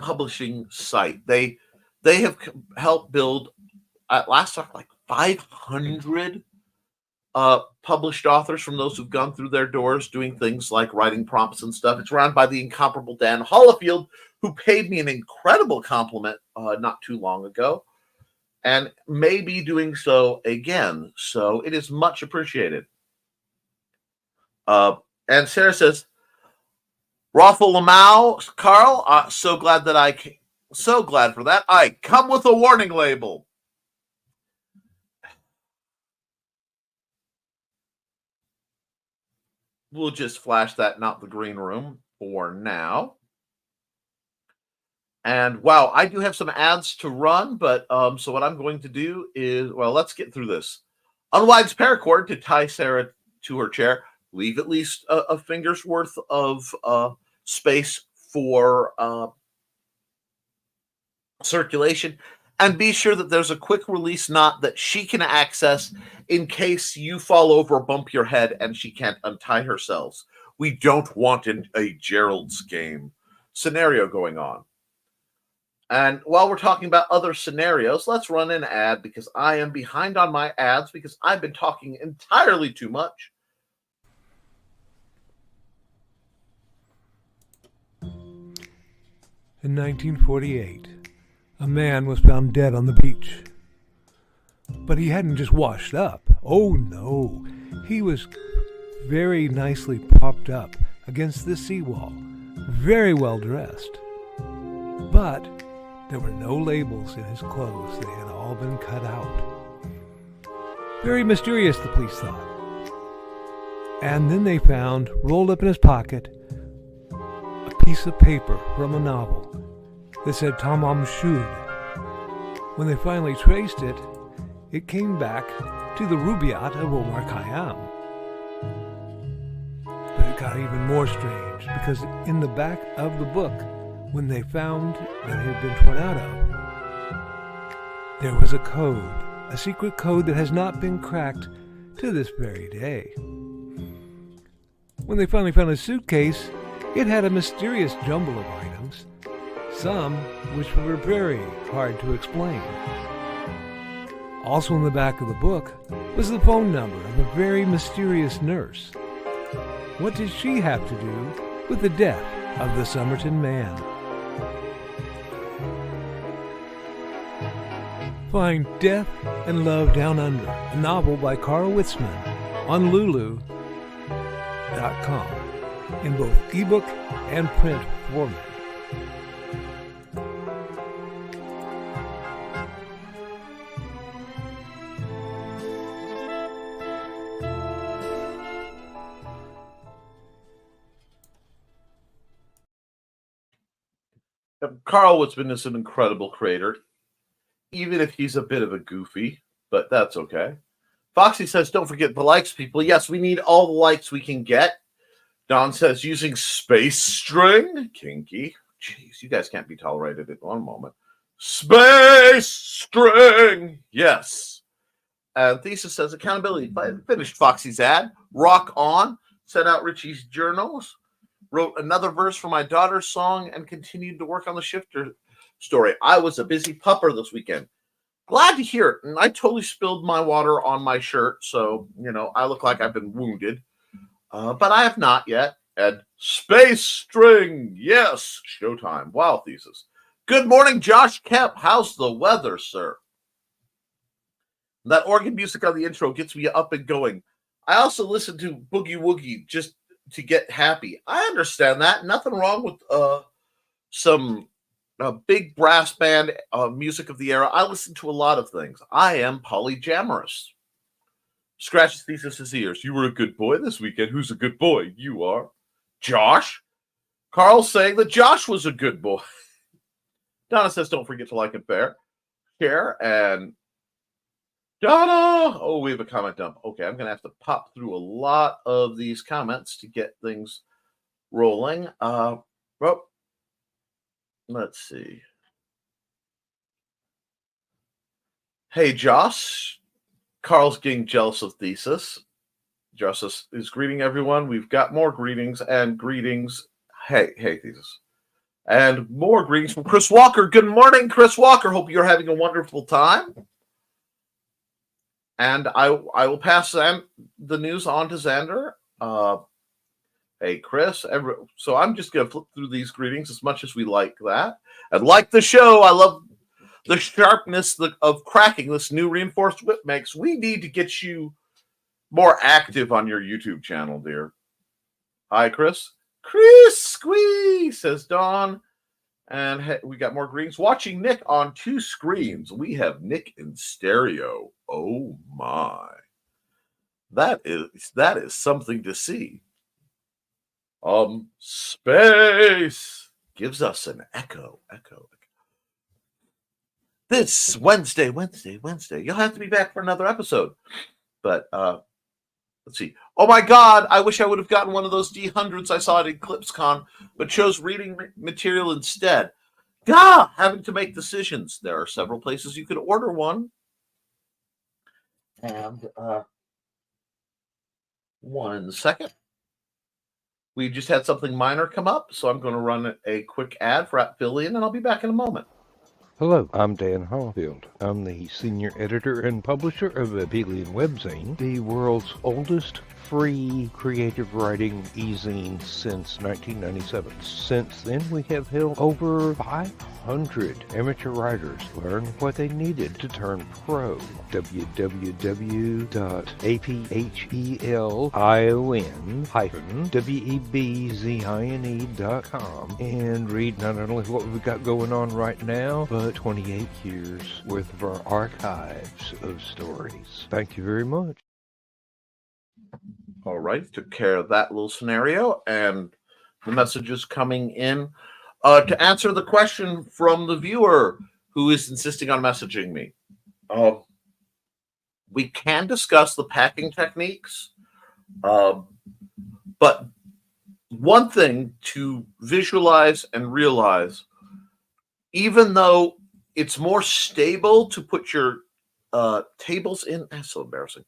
Speaker 2: publishing site. They have helped build at last talk like 500 published authors from those who've gone through their doors doing things like writing prompts and stuff. It's run by the incomparable Dan Hollifield, who paid me an incredible compliment not too long ago, and may be doing so again. So it is much appreciated. And Sarah says, Raffle Lamau, Carl, so glad for that. I come with a warning label. We'll just flash that, not the green room, for now. And wow, I do have some ads to run, but so what I'm going to do is, well, let's get through this. Unwinds paracord to tie Sarah to her chair. Leave at least a finger's worth of space for circulation. And be sure that there's a quick release knot that she can access in case you fall over or bump your head and she can't untie herself. We don't want a Gerald's game scenario going on. And while we're talking about other scenarios, let's run an ad because I am behind on my ads because I've been talking entirely too much.
Speaker 1: In 1948, a man was found dead on the beach. But he hadn't just washed up. Oh no, he was very nicely propped up against the seawall, very well dressed. But there were no labels in his clothes. They had all been cut out. Very mysterious, the police thought. And then they found, rolled up in his pocket, a piece of paper from a novel that said Tamam Shud. When they finally traced it, it came back to the Rubaiyat of Omar Khayyam. But it got even more strange, because in the back of the book, when they found that it had been torn out of, there was a code, a secret code that has not been cracked to this very day. When they finally found a suitcase, it had a mysterious jumble of items, some which were very hard to explain. Also in the back of the book was the phone number of a very mysterious nurse. What did she have to do with the death of the Somerton man? Find Death and Love Down Under, a novel by Carl Witzman, on Lulu.com in both ebook and print format.
Speaker 2: Carl Witzman is an incredible creator, even if he's a bit of a goofy, but that's okay. Foxy says, don't forget the likes, people. Yes, we need all the likes we can get. Don says, using space string. Kinky. Jeez, you guys can't be tolerated at one moment. Space string. Yes. And Thesis says, accountability. Finished Foxy's ad. Rock on. Sent out Richie's journals. Wrote another verse for my daughter's song and continued to work on the Shifter story. I was a busy pupper this weekend. Glad to hear it. And I totally spilled my water on my shirt, so, I look like I've been wounded. But I have not yet. And space string. Yes. Showtime. Wow, Thesis. Good morning, Josh Koepp. How's the weather, sir? That organ music on the intro gets me up and going. I also listen to Boogie Woogie just to get happy. I understand that. Nothing wrong with some big brass band music of the era. I listen to a lot of things. I am polyamorous. Scratches Thesis' ears. You were a good boy this weekend. Who's a good boy? You are. Josh? Carl's saying that Josh was a good boy. Donna says, don't forget to like and share. And Donna! Oh, we have a comment dump. Okay, I'm going to have to pop through a lot of these comments to get things rolling. Well, let's see. Hey, Josh. Carl's getting jealous of Thesis. Josh is greeting everyone. We've got more greetings and greetings. Hey, Thesis. And more greetings from Chris Walker. Good morning, Chris Walker. Hope you're having a wonderful time. And I will pass the news on to Xander. Hey, Chris. So I'm just going to flip through these greetings as much as we like that. And like the show, I love the sharpness of cracking this new reinforced whip makes. We need to get you more active on your YouTube channel, dear. Hi, Chris. Chris Squee, says Dawn. And hey, we got more greetings. Watching Nick on 2 screens. We have Nick in stereo. Oh my. That is something to see. Space gives us an echo. This Wednesday. You'll have to be back for another episode. But let's see. Oh my God, I wish I would have gotten one of those D100s I saw at EclipseCon, but chose reading material instead. Having to make decisions. There are several places you could order one. And 1 second. We just had something minor come up, so I'm going to run a quick ad for Affiliate, and I'll be back in a moment.
Speaker 3: Hello, I'm Dan Hallfield. I'm the senior editor and publisher of Abelian Webzine, the world's oldest free creative writing e-zine since 1997. Since then, we have helped over 500 amateur writers learn what they needed to turn pro. www.aphelion-webzine.com and read not only what we've got going on right now, but 28 years worth of our archives of stories. Thank you very much.
Speaker 2: All right, took care of that little scenario. And the messages coming in. To answer the question from the viewer who is insisting on messaging me, we can discuss the packing techniques, but one thing to visualize and realize, even though it's more stable to put your tables in, that's so embarrassing,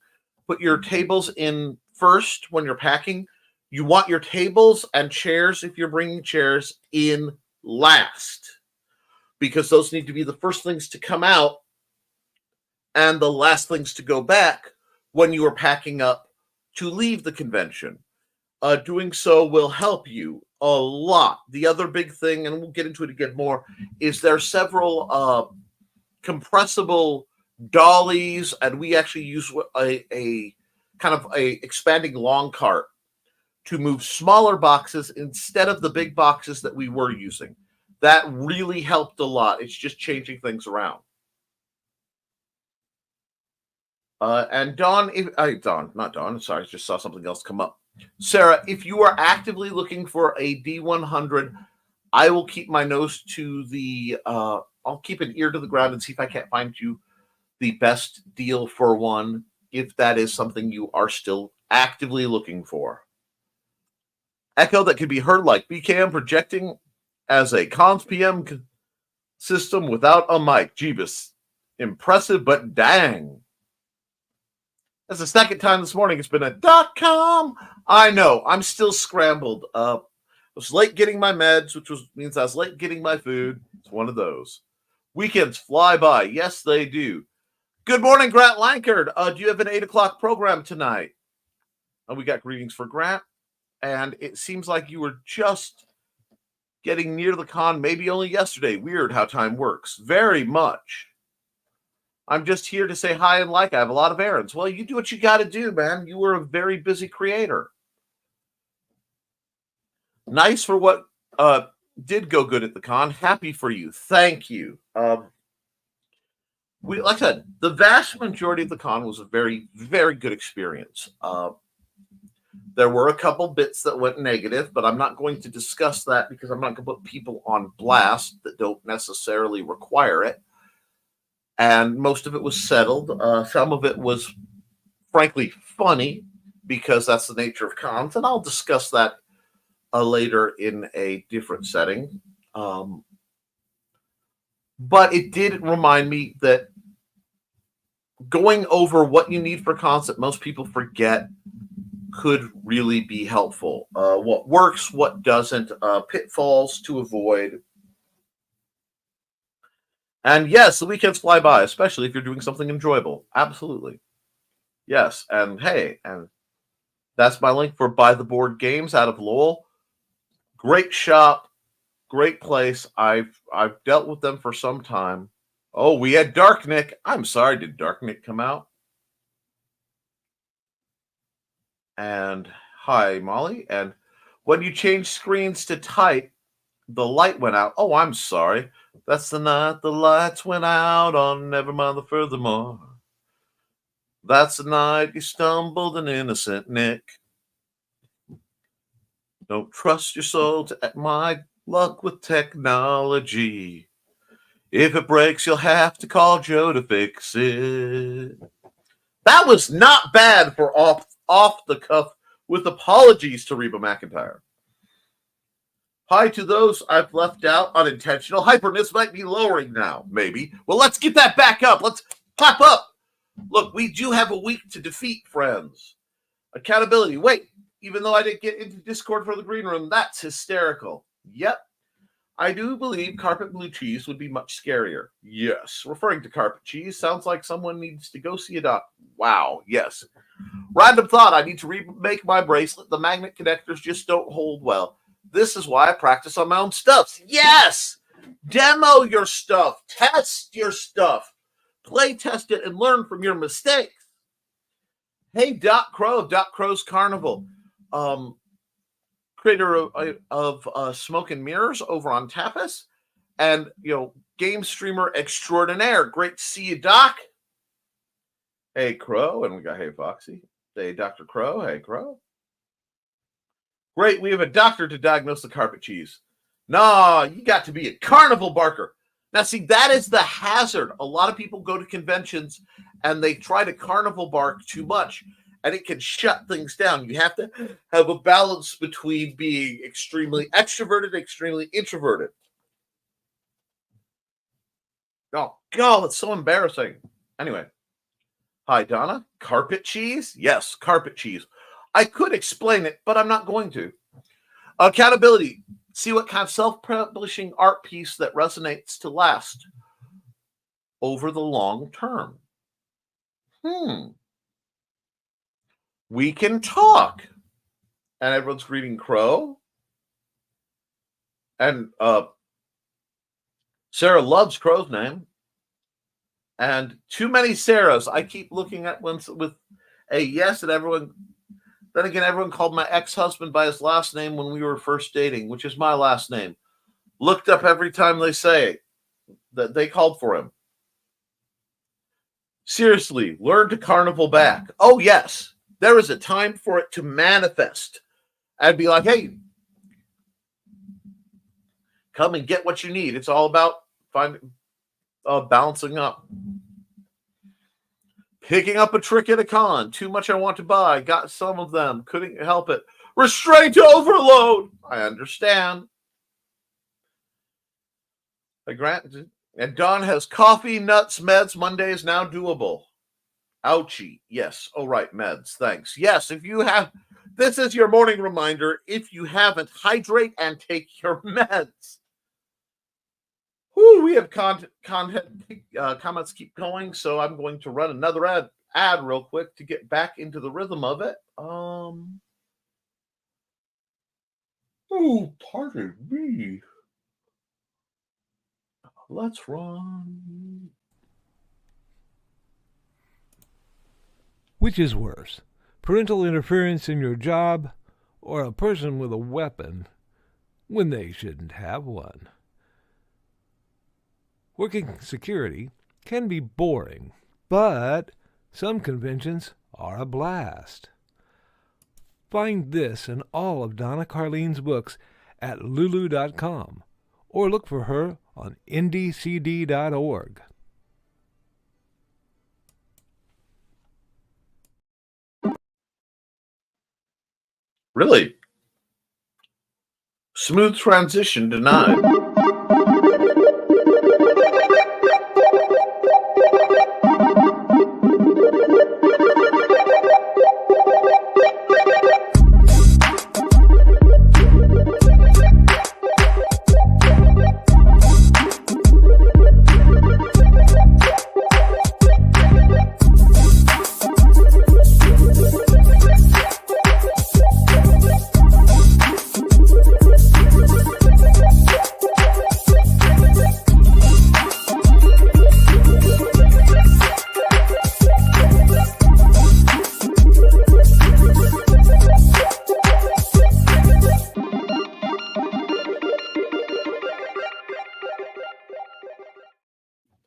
Speaker 2: put your tables in first when you're packing, you want your tables and chairs, if you're bringing chairs, in last, because those need to be the first things to come out and the last things to go back when you are packing up to leave the convention. Doing so will help you a lot. The other big thing, and we'll get into it again more, is there are several compressible dollies, and we actually use a kind of a expanding long cart to move smaller boxes instead of the big boxes that we were using. That really helped a lot. It's just changing things around. And Dawn, not Dawn, sorry, I just saw something else come up. Sarah, if you are actively looking for a D100, I will keep my nose to the, I'll keep an ear to the ground and see if I can't find you the best deal for one, if that is something you are still actively looking for. Echo that can be heard like BKM projecting as a Cons PM system without a mic. Jeebus. Impressive, but dang. That's the second time this morning it's been a .com. I know. I'm still scrambled. I was late getting my meds, which means I was late getting my food. It's one of those. Weekends fly by. Yes, they do. Good morning, Grant Lankard. Do you have an 8 o'clock program tonight? We got greetings for Grant. And it seems like you were just getting near the con, maybe only yesterday. Weird how time works. Very much. I'm just here to say hi and like. I have a lot of errands. Well, you do what you got to do, man. You were a very busy creator. Nice for what did go good at the con. Happy for you. Thank you. Like I said, the vast majority of the con was a very, very good experience. There were a couple bits that went negative, but I'm not going to discuss that because I'm not going to put people on blast that don't necessarily require it. And most of it was settled. Some of it was, frankly, funny because that's the nature of cons, and I'll discuss that later in a different setting. But it did remind me that going over what you need for cons that most people forget could really be helpful. What works, what doesn't, pitfalls to avoid. And yes, the weekends fly by, especially if you're doing something enjoyable. Absolutely. Yes, and hey, and that's my link for Buy the Board Games out of Lowell. Great shop, great place. I've dealt with them for some time. Oh, we had Dark Nick. I'm sorry, did Dark Nick come out? And hi, Molly. And when you change screens to type, the light went out. Oh, I'm sorry. That's the night the lights went out on Nevermind the Furthermore. That's the night you stumbled an innocent Nick. Don't trust your soul to my luck with technology. If it breaks, you'll have to call Joe to fix it. That was not bad for off the cuff, with apologies to Reba McEntire. Hi to those I've left out. Unintentional. Hyperness might be lowering now, maybe. Well, let's get that back up. Let's pop up. Look, we do have a week to defeat, friends. Accountability. Wait, even though I didn't get into Discord for the green room, that's hysterical. Yep. I do believe carpet blue cheese would be much scarier. Yes. Referring to carpet cheese, sounds like someone needs to go see a doc. Wow. Yes. Random thought. I need to remake my bracelet. The magnet connectors just don't hold well. This is why I practice on my own stuff. Yes! Demo your stuff. Test your stuff. Play test it and learn from your mistakes. Hey, Doc Crow, Doc Crow's Carnival. Creator of Smoke and Mirrors over on Tapas. And, game streamer extraordinaire. Great to see you, Doc. Hey, Crow. And we got Hey, Foxy. Hey, Dr. Crow. Hey, Crow. Great, we have a doctor to diagnose the carpet cheese. Nah, you got to be a carnival barker. Now, see, that is the hazard. A lot of people go to conventions and they try to carnival bark too much, and it can shut things down. You have to have a balance between being extremely extroverted, extremely introverted. Oh, God, it's so embarrassing. Anyway. Hi, Donna. Carpet cheese? Yes, carpet cheese. I could explain it, but I'm not going to. Accountability. See what kind of self-publishing art piece that resonates to last over the long term. We can talk. And everyone's reading Crow. And Sarah loves Crow's name. And too many Sarahs. I keep looking at ones with a yes, and everyone. Then again, everyone called my ex-husband by his last name when we were first dating, which is my last name. Looked up every time they say that they called for him. Seriously, learn to carnival back. Oh, yes. There is a time for it to manifest. I'd be like, hey, come and get what you need. It's all about balancing up. Picking up a trick at a con. Too much I want to buy. Got some of them. Couldn't help it. Restraint overload. I understand. And Don has coffee, nuts, meds. Monday is now doable. Ouchie. Yes. Oh, right. Meds. Thanks. Yes. If you have, this is your morning reminder. If you haven't, hydrate and take your meds. We have comments keep going, so I'm going to run another ad real quick to get back into the rhythm of it. Pardon me. Let's run.
Speaker 1: Which is worse, parental interference in your job or a person with a weapon when they shouldn't have one? Working security can be boring, but some conventions are a blast. Find this and all of Donna Carlene's books at lulu.com or look for her on ndcd.org.
Speaker 2: Really? Smooth transition denied.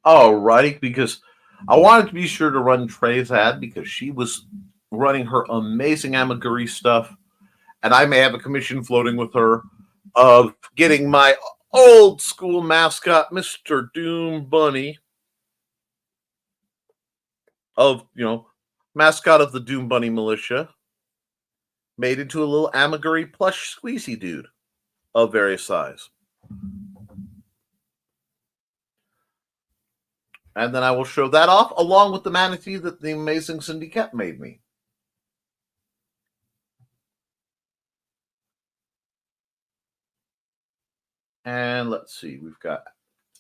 Speaker 2: Alrighty, because I wanted to be sure to run Trey's ad because she was running her amazing amigurumi stuff, and I may have a commission floating with her of getting my old school mascot, Mr. Doom Bunny, mascot of the Doom Bunny militia, made into a little amigurumi plush squeezy dude of various size. And then I will show that off along with the manatee that the amazing Cindy Koepp made me. And let's see, we've got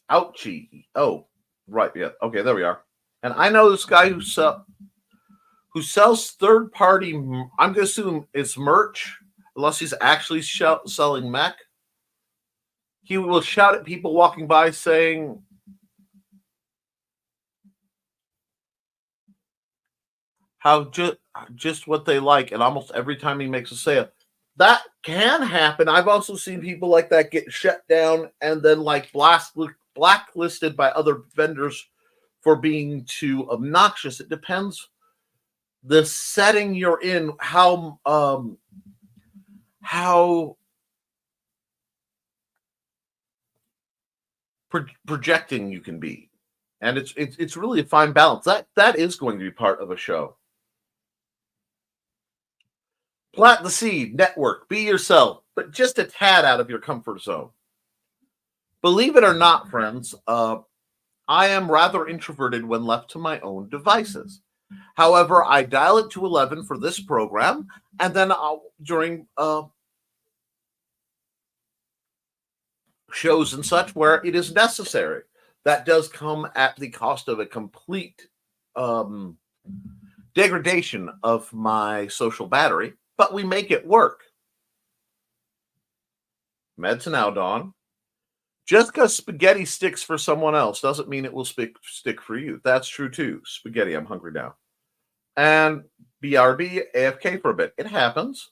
Speaker 2: Ouchie. Oh, right, yeah. Okay, there we are. And I know this guy who sells third-party, I'm going to assume it's merch, unless he's actually selling mech. He will shout at people walking by saying, how just what they like, and almost every time he makes a sale. That can happen. I've also seen people like that get shut down and then blacklisted by other vendors for being too obnoxious. It depends the setting you're in, how how projecting you can be, and it's really a fine balance. That is going to be part of a show. Plant the seed, network, be yourself, but just a tad out of your comfort zone. Believe it or not, friends, I am rather introverted when left to my own devices. However, I dial it to 11 for this program, and then during shows and such where it is necessary. That does come at the cost of a complete degradation of my social battery, but we make it work. Meds and Aldon. Just because spaghetti sticks for someone else doesn't mean it will stick for you. That's true too. Spaghetti, I'm hungry now. And BRB, AFK for a bit. It happens.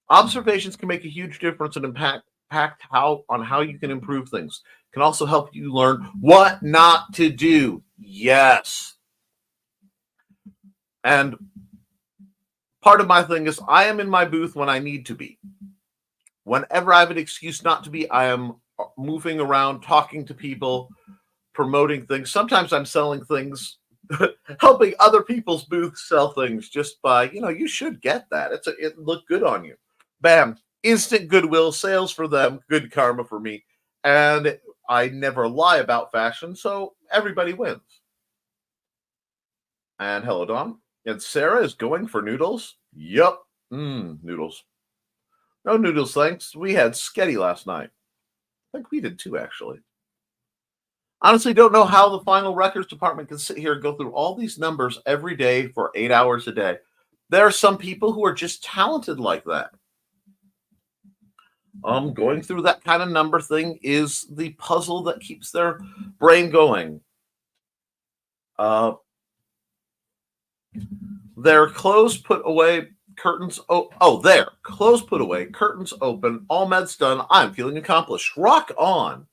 Speaker 2: Observations can make a huge difference and impact how you can improve things. Can also help you learn what not to do. Yes. And part of my thing is I am in my booth when I need to be. Whenever I have an excuse not to be, I am moving around, talking to people, promoting things. Sometimes I'm selling things, helping other people's booths sell things just by, you should get that. It looked good on you. Bam. Instant goodwill, sales for them, good karma for me. And I never lie about fashion, so everybody wins. And hello, Don. And Sarah is going for noodles? Yup. Noodles. No noodles, thanks. We had sketty last night. I think we did too, actually. Honestly, don't know how the final records department can sit here and go through all these numbers every day for 8 hours a day. There are some people who are just talented like that. Going through that kind of number thing is the puzzle that keeps their brain going. Their clothes put away, curtains. There. Clothes put away, curtains open, all meds done. I'm feeling accomplished. Rock on.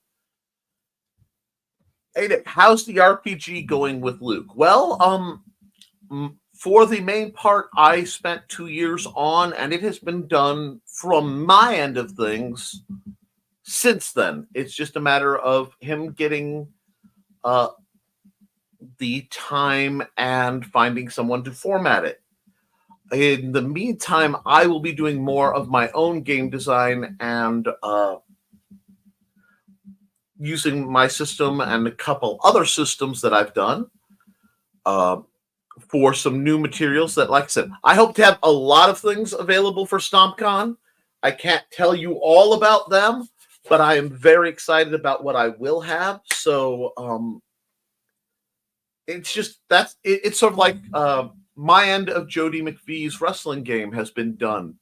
Speaker 2: Hey, how's the RPG going with Luke? Well, for the main part, I spent 2 years on, and it has been done from my end of things since then. It's just a matter of him getting the time and finding someone to format it. In the meantime, I will be doing more of my own game design and using my system and a couple other systems that I've done for some new materials that, like I said, I hope to have a lot of things available for StompCon. I can't tell you all about them, but I am very excited about what I will have. So it's just it's sort of like my end of Jody McPhee's wrestling game has been done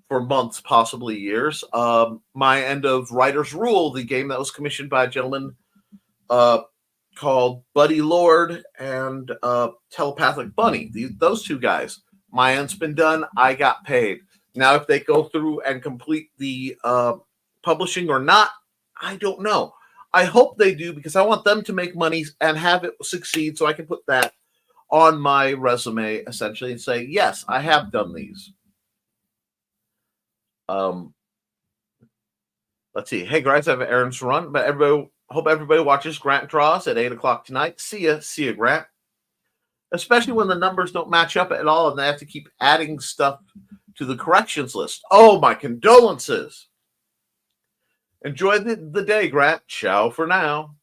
Speaker 2: for months, possibly years. My end of Writer's Rule, the game that was commissioned by a gentleman called Buddy Lord and Telepathic Bunny. Those two guys. My end's been done. I got paid. Now, if they go through and complete the publishing or not, I don't know. I hope they do because I want them to make money and have it succeed so I can put that on my resume, essentially, and say, yes, I have done these. Let's see. Hey, guys, I have errands to run, but hope everybody watches Grant Draws at 8 o'clock tonight. See ya, Grant. Especially when the numbers don't match up at all and they have to keep adding stuff to the corrections list. Oh, my condolences. Enjoy the day, Grant. Ciao for now.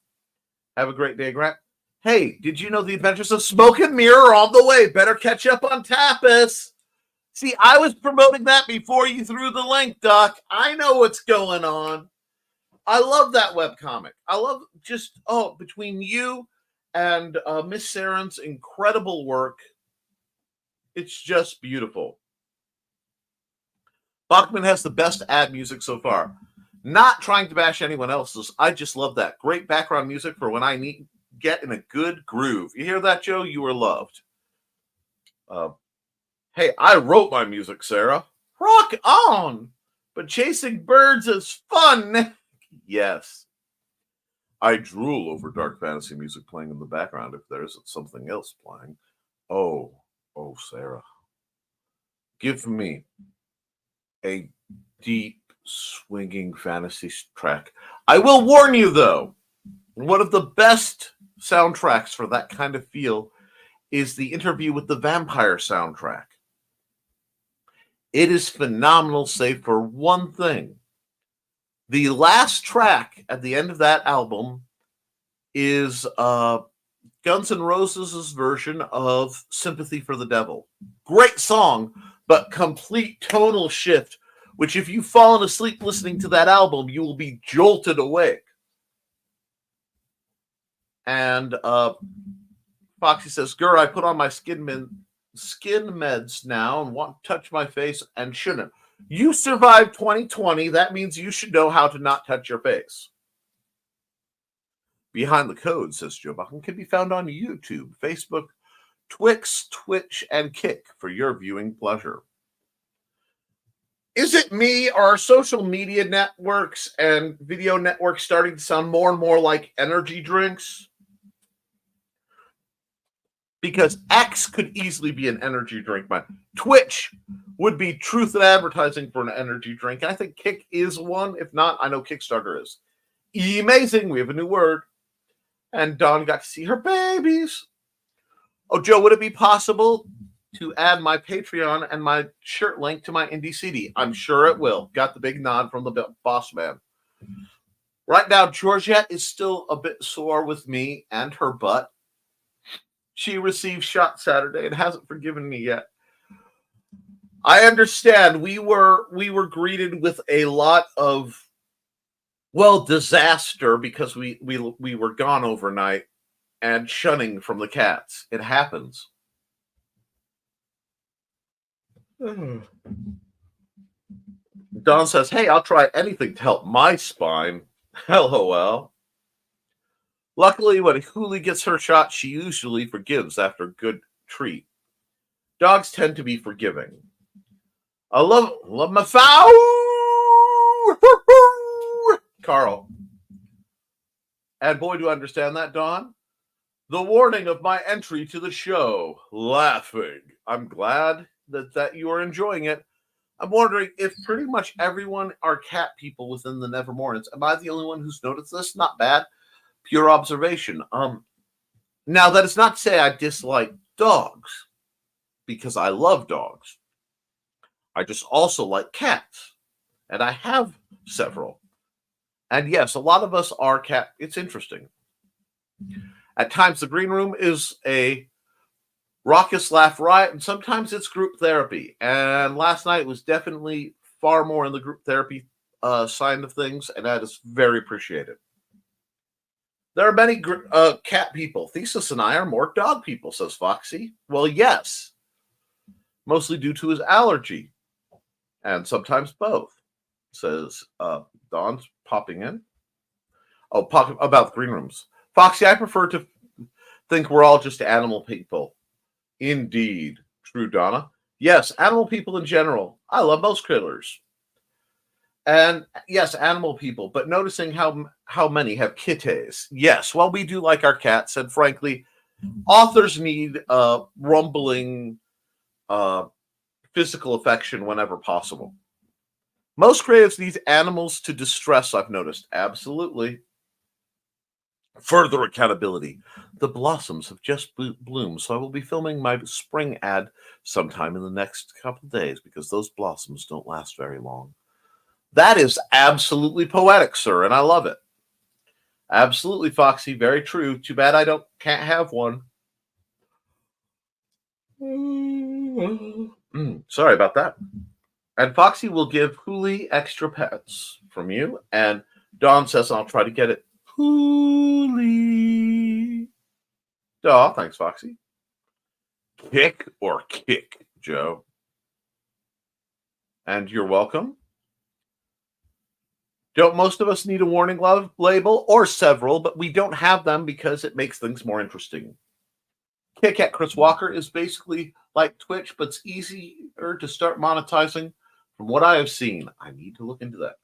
Speaker 2: Have a great day, Grant. Hey, did you know the Adventures of Smoke and Mirror are on the way? Better catch up on Tapas. See, I was promoting that before you threw the link, Doc. I know what's going on. I love that webcomic. I love between you and Miss Saren's incredible work. It's just beautiful. Bachman has the best ad music so far. Not trying to bash anyone else's. I just love that. Great background music for when I get in a good groove. You hear that, Joe? You are loved. Hey, I wrote my music, Sarah. Rock on! But chasing birds is fun. Yes. I drool over dark fantasy music playing in the background if there isn't something else playing. Oh, Sarah. Give me a deep, swinging fantasy track. I will warn you, though, one of the best soundtracks for that kind of feel is the Interview with the Vampire soundtrack. It is phenomenal, save for one thing. The last track at the end of that album is Guns N' Roses' version of Sympathy for the Devil. Great song, but complete tonal shift, which if you've fallen asleep listening to that album, you will be jolted awake. And Foxy says, Gur, I put on my skin meds now and want to touch my face and shouldn't. You survived 2020. That means you should know how to not touch your face. Behind the Code, says Joe Buckham, can be found on YouTube, Facebook, Twix, Twitch, and Kick for your viewing pleasure. Is it me, or are social media networks and video networks starting to sound more and more like energy drinks? Because X could easily be an energy drink, but Twitch would be truth in advertising for an energy drink. And I think Kick is one. If not, I know Kickstarter is. Amazing. We have a new word. And Dawn got to see her babies. Oh, Joe, would it be possible to add my Patreon and my shirt link to my indie CD? I'm sure it will. Got the big nod from the boss man. Right now, Georgette is still a bit sore with me and her butt. She received shot Saturday and hasn't forgiven me yet. I understand. We were greeted with a lot of, well, disaster because we were gone overnight and shunning from the cats. It happens. Don says, hey, I'll try anything to help my spine. LOL. Luckily, when Huli gets her shot, she usually forgives after a good treat. Dogs tend to be forgiving. I love my foul. Carl. And boy, do I understand that, Dawn. The warning of my entry to the show. Laughing. I'm glad that you are enjoying it. I'm wondering if pretty much everyone are cat people within the Nevermorans. Am I the only one who's noticed this? Not bad. Pure observation. Now, that is not to say I dislike dogs, because I love dogs. I just also like cats, and I have several. And yes, a lot of us are cat. It's interesting. At times, the green room is a raucous laugh riot, and sometimes it's group therapy. And last night was definitely far more in the group therapy side of things, and that is very appreciated. There are many cat people. Thesis and I are more dog people, says Foxy. Well, yes. Mostly due to his allergy. And sometimes both, says Dawn's popping in. Oh, about the green rooms. Foxy, I prefer to think we're all just animal people. Indeed. True, Donna. Yes, animal people in general. I love most critters. And yes, animal people, but noticing how many have kittes. Yes, well, we do like our cats, and frankly, authors need rumbling physical affection whenever possible. Most creatives need animals to distress, I've noticed. Absolutely. Further accountability. The blossoms have just bloomed, so I will be filming my spring ad sometime in the next couple of days because those blossoms don't last very long. That is absolutely poetic, sir, and I love it. Absolutely, Foxy. Very true. Too bad I can't have one. Sorry about that. And Foxy will give Huli extra pets from you. And Dawn says I'll try to get it. Huli. Oh, thanks, Foxy. Kick or kick, Joe. And you're welcome. Don't most of us need a warning label or several, but we don't have them because it makes things more interesting. Kick at Chris Walker is basically like Twitch, but it's easier to start monetizing from what I have seen. I need to look into that.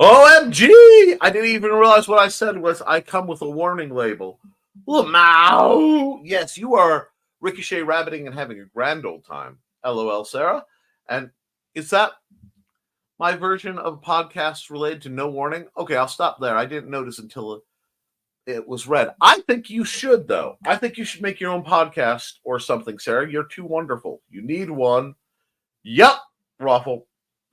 Speaker 2: OMG! I didn't even realize what I said was I come with a warning label. Lamau! Yes, you are Ricochet rabbiting and having a grand old time. LOL, Sarah. And Is that my version of a podcast related to no warning? Okay, I'll stop there. I didn't notice until it was read. I think you should, though. I think you should make your own podcast or something, Sarah. You're too wonderful. You need one. Yup, Ruffle.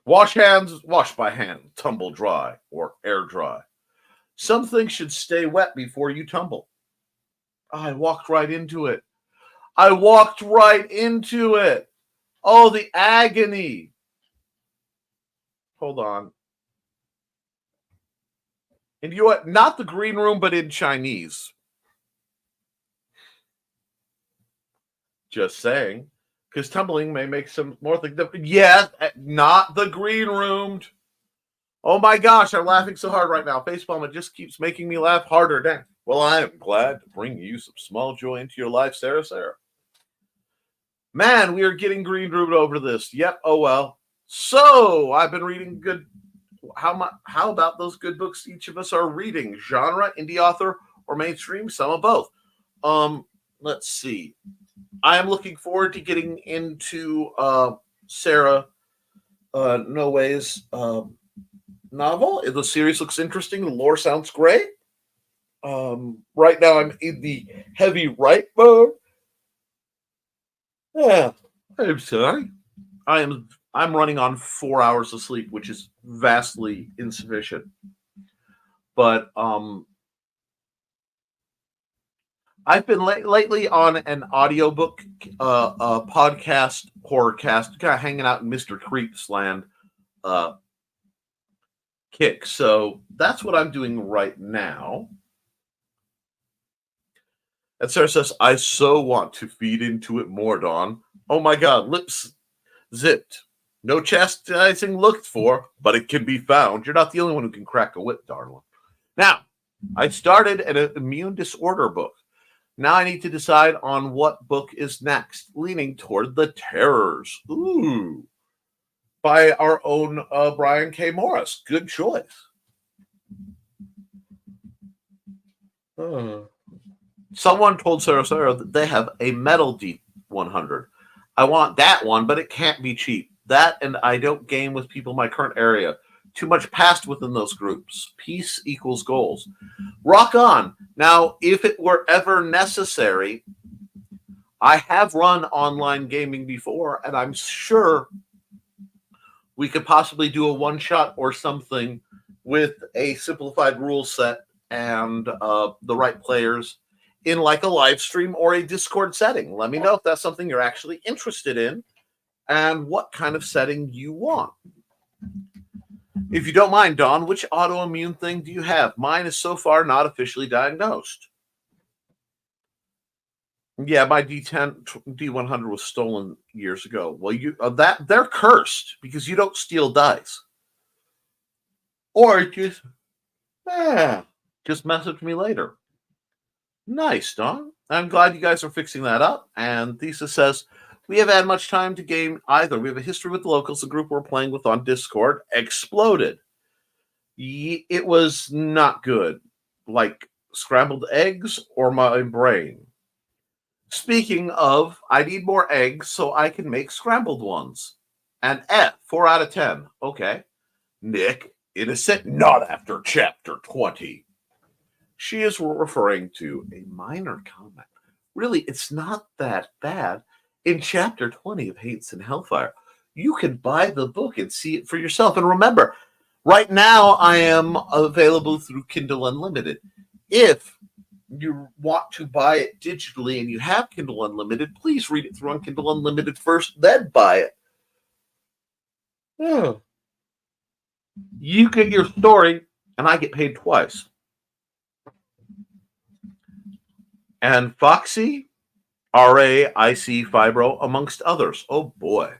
Speaker 2: Wash hands, wash by hand, tumble dry or air dry. Some things should stay wet before you tumble. I walked right into it. I walked right into it. Oh, the agony. Hold on. And you know what? Not the green room, but in Chinese. Just saying. Because tumbling may make some more things. Yes, not the green room. Oh my gosh, I'm laughing so hard right now. Facepalm, it just keeps making me laugh harder. Dang. Well, I am glad to bring you some small joy into your life, Sarah. Man, we are getting green roomed over this. Yep, oh well. So, I've been reading good. How about those good books each of us are reading? Genre, indie author, or mainstream? Some of both. Let's see. I am looking forward to getting into Sarah Noe's novel. The series looks interesting. The lore sounds great. Right now I'm in the heavy write mode. Yeah, I'm sorry. I'm running on 4 hours of sleep, which is vastly insufficient. But I've been lately on an audiobook podcast, horrorcast, kind of hanging out in Mr. Creep's land kick. So that's what I'm doing right now. And Sarah says, I so want to feed into it more, Dawn. Oh my God, lips zipped. No chastising looked for, but it can be found. You're not the only one who can crack a whip, darling. Now, I started an immune disorder book. Now I need to decide on what book is next, leaning toward the terrors. Ooh. By our own Brian K. Morris. Good choice. Someone told Sarah that they have a metal D100. I want that one, but it can't be cheap. That, and I don't game with people in my current area. Too much past within those groups. Peace equals goals. Rock on. Now, if it were ever necessary, I have run online gaming before, and I'm sure we could possibly do a one-shot or something with a simplified rule set and the right players in like a live stream or a Discord setting. Let me know if that's something you're actually interested in and what kind of setting you want. If you don't mind, Dawn, which autoimmune thing do you have? Mine is so far not officially diagnosed. Yeah, my D100 was stolen years ago. Well, they're cursed because you don't steal dice. Or just message me later. Nice, Dawn. I'm glad you guys are fixing that up. And Thesis says, we haven't had much time to game either. We have a history with the locals. The group we're playing with on Discord exploded. It was not good. Like scrambled eggs or my brain. Speaking of, I need more eggs so I can make scrambled ones. And 4 out of 10. Okay. Nick, innocent, not after chapter 20. She is referring to a minor comment. Really, it's not that bad. In chapter 20 of Hates and Hellfire, you can buy the book and see it for yourself. And remember, right now I am available through Kindle Unlimited. If you want to buy it digitally and you have Kindle Unlimited, please read it through on Kindle Unlimited first, then buy it. Yeah. You get your story, and I get paid twice. And Foxy, RAIC Fibro, amongst others. Oh boy.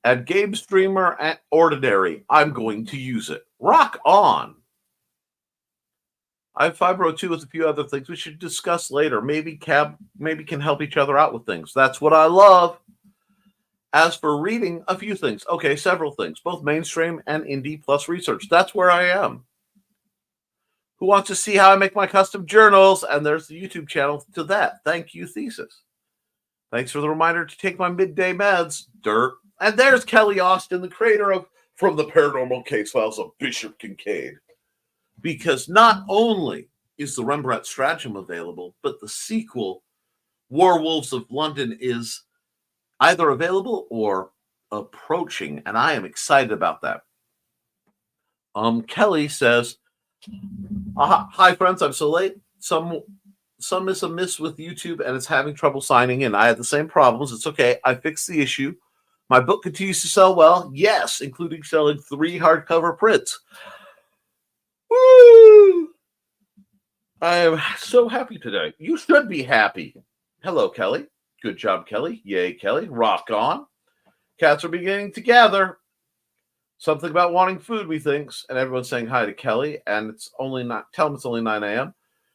Speaker 2: At Game Streamer at Ordinary, I'm going to use it. Rock on. I have Fibro too with a few other things we should discuss later. Maybe can help each other out with things. That's what I love. As for reading, a few things. Okay, several things. Both mainstream and indie plus research. That's where I am. Who wants to see how I make my custom journals? And there's the YouTube channel to that. Thank you, Thesis. Thanks for the reminder to take my midday meds. Dirt. And there's Kelly Austin, the creator of From the Paranormal Case Files of Bishop Kincaid. Because not only is the Rembrandt Stratagem available, but the sequel, Werewolves of London, is either available or approaching, and I am excited about that. Kelly says, hi friends, I'm so late. Some is amiss with YouTube and it's having trouble signing in. I had the same problems. It's okay. I fixed the issue. My book continues to sell well. Yes, including selling 3 hardcover prints. Woo! I am so happy today. You should be happy. Hello, Kelly. Good job, Kelly. Yay, Kelly. Rock on. Cats are beginning to gather. Something about wanting food, we think. And everyone's saying hi to Kelly. And it's only not, tell them it's only 9 a.m.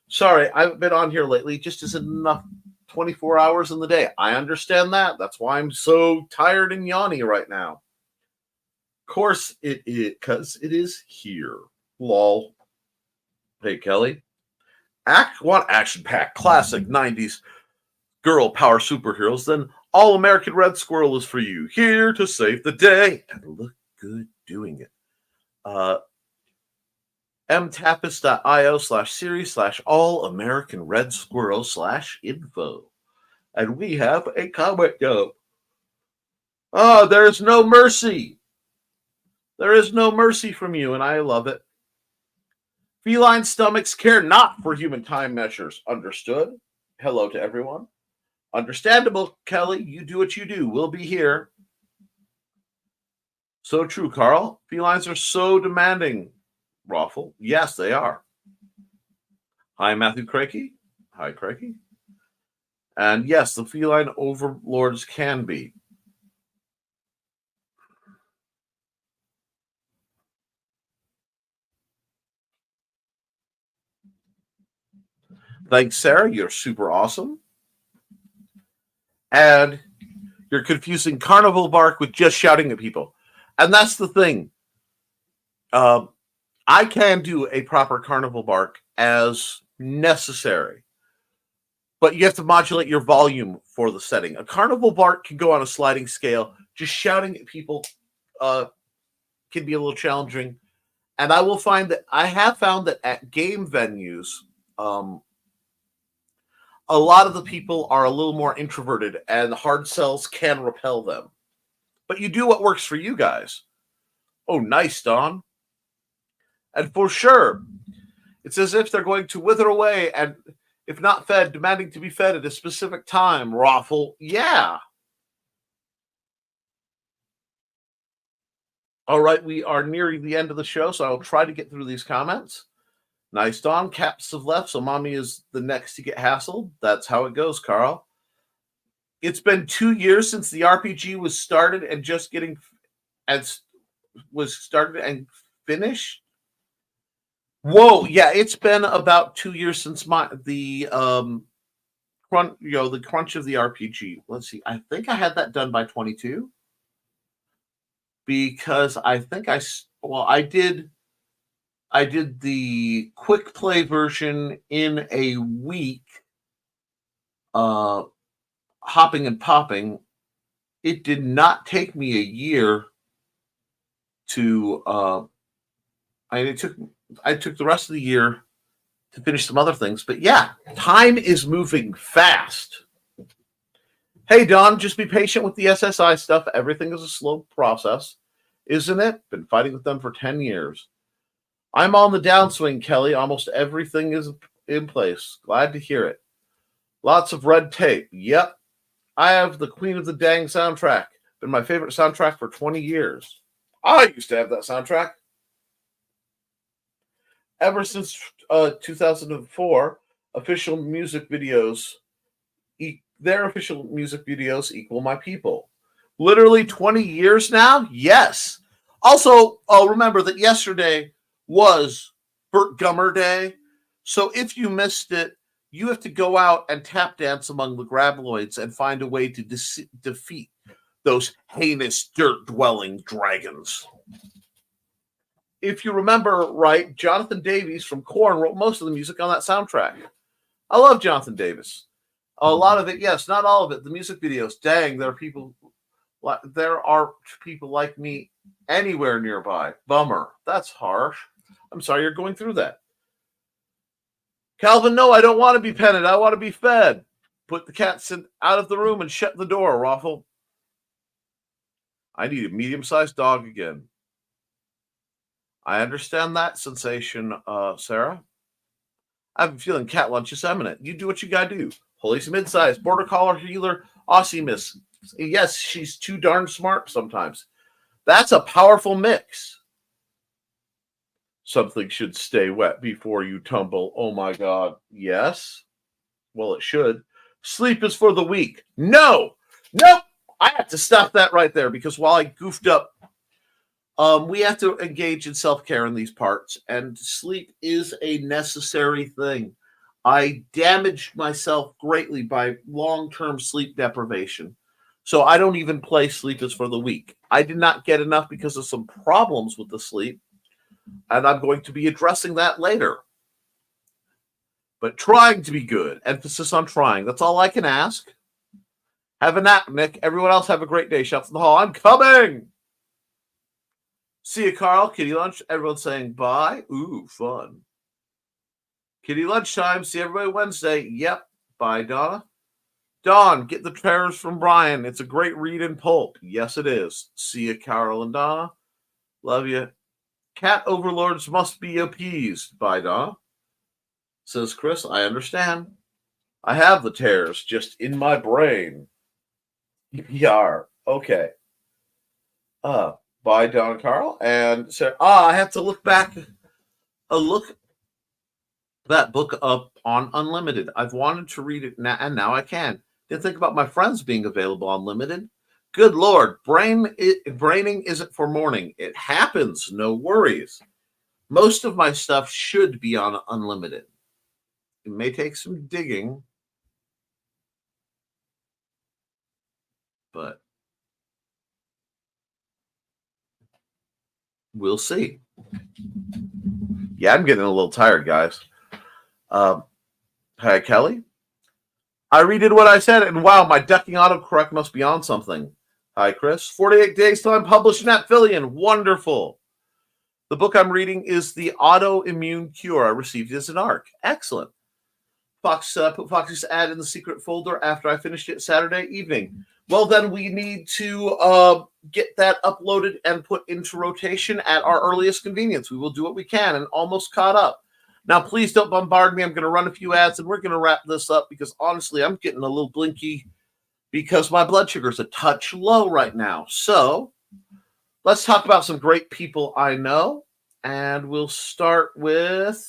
Speaker 2: Sorry, I haven't been on here lately. Just isn't enough 24 hours in the day. I understand that. That's why I'm so tired and yawny right now. Of course it is, because it is here. Lol. Hey, Kelly. Act 1 action-packed classic 90s girl power superheroes. Then All-American Red Squirrel is for you. Here to save the day. And look good doing it. mtapis.io/series/All-American Red Squirrel/info. And we have a comment go. Oh, there's no mercy. There is no mercy from you, and I love it. Feline stomachs care not for human time measures. Understood. Hello to everyone. Understandable, Kelly. You do what you do. We'll be here. So true, Carl. Felines are so demanding. Raffle. Yes, they are. Hi, Matthew Crakey. Hi, Crakey. And yes, the feline overlords can be. Thanks, Sarah. You're super awesome. And you're confusing carnival bark with just shouting at people. And that's the thing. I can do a proper carnival bark as necessary. But you have to modulate your volume for the setting. A carnival bark can go on a sliding scale. Just shouting at people can be a little challenging. And I have found that at game venues, a lot of the people are a little more introverted and hard sells can repel them. But you do what works for you guys. Oh, nice, Don. And for sure, it's as if they're going to wither away and, if not fed, demanding to be fed at a specific time. Raffle. Yeah. All right, we are nearing the end of the show, so I'll try to get through these comments. Nice, Don. Caps have left, so mommy is the next to get hassled. That's how it goes, Carl. It's been 2 years since the RPG was started and finished. Whoa, yeah, it's been about 2 years since the crunch of the RPG. Let's see. I think I had that done by 22 because I think I did the quick play version in a week, hopping and popping. It did not take me a year to I took the rest of the year to finish some other things. But yeah, time is moving fast. Hey, Don, just be patient with the SSI stuff. Everything is a slow process, isn't it? Been fighting with them for 10 years. I'm on the downswing, Kelly. Almost everything is in place. Glad to hear it. Lots of red tape. Yep. I have the Queen of the Dang soundtrack. Been my favorite soundtrack for 20 years. I used to have that soundtrack. Ever since 2004, official music videos, their official music videos equal my people. Literally 20 years now? Yes. Also, remember that yesterday was Burt Gummer Day. So if you missed it, you have to go out and tap dance among the Grabloids and find a way to defeat those heinous dirt-dwelling dragons. If you remember right, Jonathan Davis from Korn wrote most of the music on that soundtrack. I love Jonathan Davis. A lot of it, yes, not all of it. The music videos, dang, there are people There are people like me anywhere nearby. Bummer. That's harsh. I'm sorry you're going through that. Calvin, no, I don't want to be petted. I want to be fed. Put the cats out of the room and shut the door, Raffle. I need a medium-sized dog again. I understand that sensation, Sarah. I have a feeling cat lunch is imminent. You do what you gotta do. Police mid-size, border collar healer, Aussie miss. Yes, she's too darn smart sometimes. That's a powerful mix. Something should stay wet before you tumble. Oh my God. Yes. Well, it should. Sleep is for the weak. No. Nope. I have to stop that right there because while I goofed up, we have to engage in self-care in these parts, and sleep is a necessary thing. I damaged myself greatly by long-term sleep deprivation. So I don't even play Sleep is for the Weak. I did not get enough because of some problems with the sleep, and I'm going to be addressing that later. But trying to be good. Emphasis on trying. That's all I can ask. Have a nap, Nick. Everyone else have a great day. Shouts in the hall. I'm coming! See you, Carl. Kitty lunch. Everyone's saying bye. Ooh, fun. Kitty lunchtime. See everybody Wednesday. Yep. Bye, Donna. Dawn, get the prayers from Brian. It's a great read in pulp. Yes, it is. See you, Carol and Donna. Love you. Cat overlords must be appeased. Bye, Donna. Says Chris, I understand. I have the tears just in my brain. Yar. Okay. By Don Carl, and said, I have to look that book up on Unlimited. I've wanted to read it now, and now I can. Didn't think about my friends being available on Limited. Good Lord, braining isn't for morning. It happens, no worries. Most of my stuff should be on Unlimited. It may take some digging, but we'll see. Yeah, I'm getting a little tired, guys. Hi, Kelly. I redid what I said, and wow, my ducking autocorrect must be on something. Hi, Chris. 48 days till I'm published in Apphilion. Wonderful. The book I'm reading is The Autoimmune Cure. I received it as an ARC. Excellent. Fox put Fox's ad in the secret folder after I finished it Saturday evening. Well, then we need to get that uploaded and put into rotation at our earliest convenience. We will do what we can and almost caught up. Now, please don't bombard me. I'm going to run a few ads and we're going to wrap this up because honestly, I'm getting a little blinky because my blood sugar is a touch low right now. So let's talk about some great people I know. And we'll start with...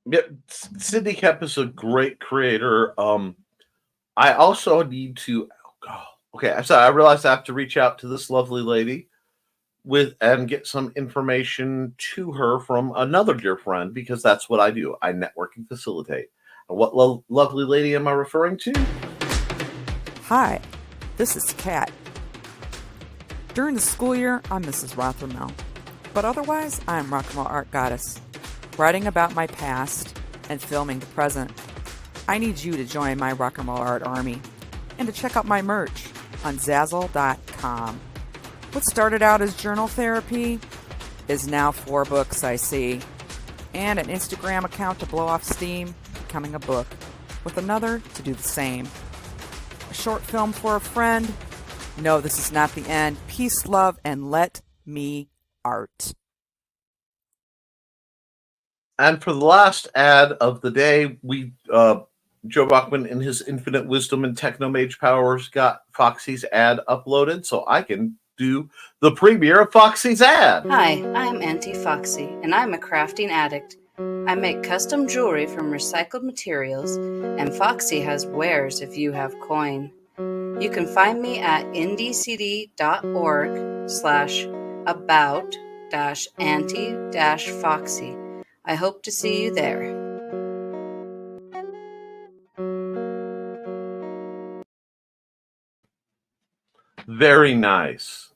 Speaker 2: Yeah, Sidney Koepp is a great creator. I also need to Okay, I'm sorry. I realized I have to reach out to this lovely lady and get some information to her from another dear friend, because that's what I do. I network and facilitate. And what lovely lady am I referring to?
Speaker 4: Hi, this is Kat. During the school year, I'm Mrs. Rothermel, but otherwise, I'm Rock and Roll Art Goddess, writing about my past and filming the present. I need you to join my Rock and Roll Art army and to check out my merch on Zazzle.com. What started out as journal therapy is now 4 books, I see, and an Instagram account to blow off steam, becoming a book, with another to do the same. A short film for a friend. No, this is not the end. Peace, love, and let me art.
Speaker 2: And for the last ad of the day, Joe Bachman, in his infinite wisdom and techno mage powers, got Foxy's ad uploaded, so I can do the premiere of Foxy's ad.
Speaker 5: Hi, I'm Auntie Foxy, and I'm a crafting addict. I make custom jewelry from recycled materials, and Foxy has wares if you have coin. You can find me at ndcd.org/about-auntie-foxy. I hope to see you there.
Speaker 2: Very nice.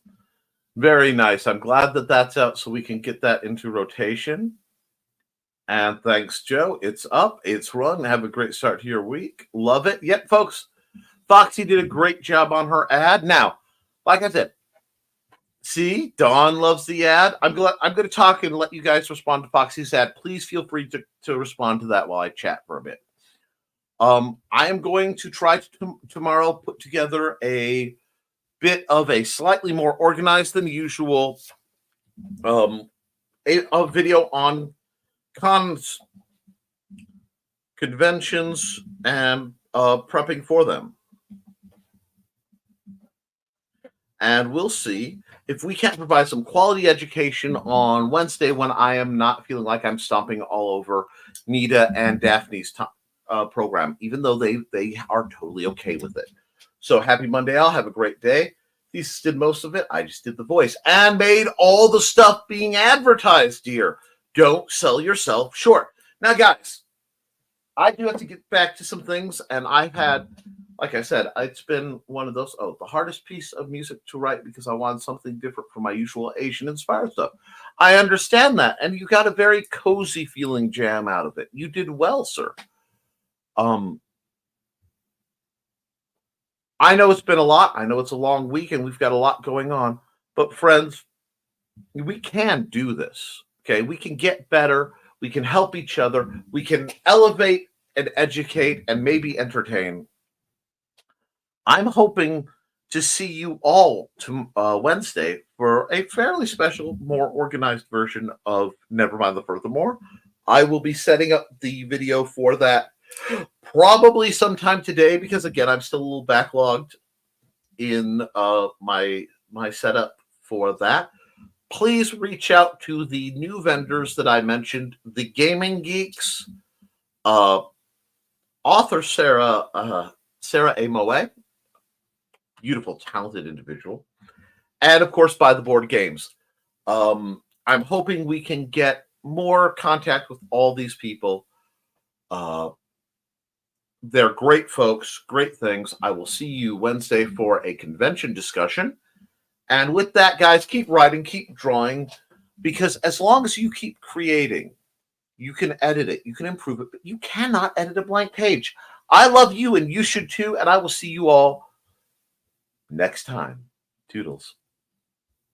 Speaker 2: Very nice. I'm glad that that's out so we can get that into rotation. And thanks, Joe. It's up. It's run. Have a great start to your week. Love it. Yep, folks. Foxy did a great job on her ad. Now, like I said, see, Dawn loves the ad. I'm going to talk and let you guys respond to Foxy's ad. Please feel free to respond to that while I chat for a bit. I am going to try to tomorrow put together a bit of a slightly more organized than usual a video on cons, conventions, and prepping for them. And we'll see if we can't provide some quality education on Wednesday when I am not feeling like I'm stomping all over Nita and Daphne's program, even though they are totally okay with it. So happy Monday. I'll have a great day. These did most of it. I just did the voice and made all the stuff being advertised here. Don't sell yourself short. Now, guys, I do have to get back to some things, and I've had, like I said, it's been one of those, the hardest piece of music to write because I wanted something different from my usual Asian-inspired stuff. I understand that, and you got a very cozy feeling jam out of it. You did well, sir. I know it's been a lot. I know it's a long week, and we've got a lot going on. But, friends, we can do this, okay? We can get better. We can help each other. We can elevate and educate and maybe entertain. I'm hoping to see you all Wednesday for a fairly special, more organized version of Nevermind the Furthermore. I will be setting up the video for that probably sometime today because, again, I'm still a little backlogged in my setup for that. Please reach out to the new vendors that I mentioned, the Gaming Geeks, author Sarah A. Moe, beautiful, talented individual, and of course By the Board Games. I'm hoping we can get more contact with all these people. They're great folks, great things. I will see you Wednesday for a convention discussion. And with that, guys, keep writing, keep drawing, because as long as you keep creating, you can edit it, you can improve it, but you cannot edit a blank page. I love you, and you should too, and I will see you all next time. Toodles.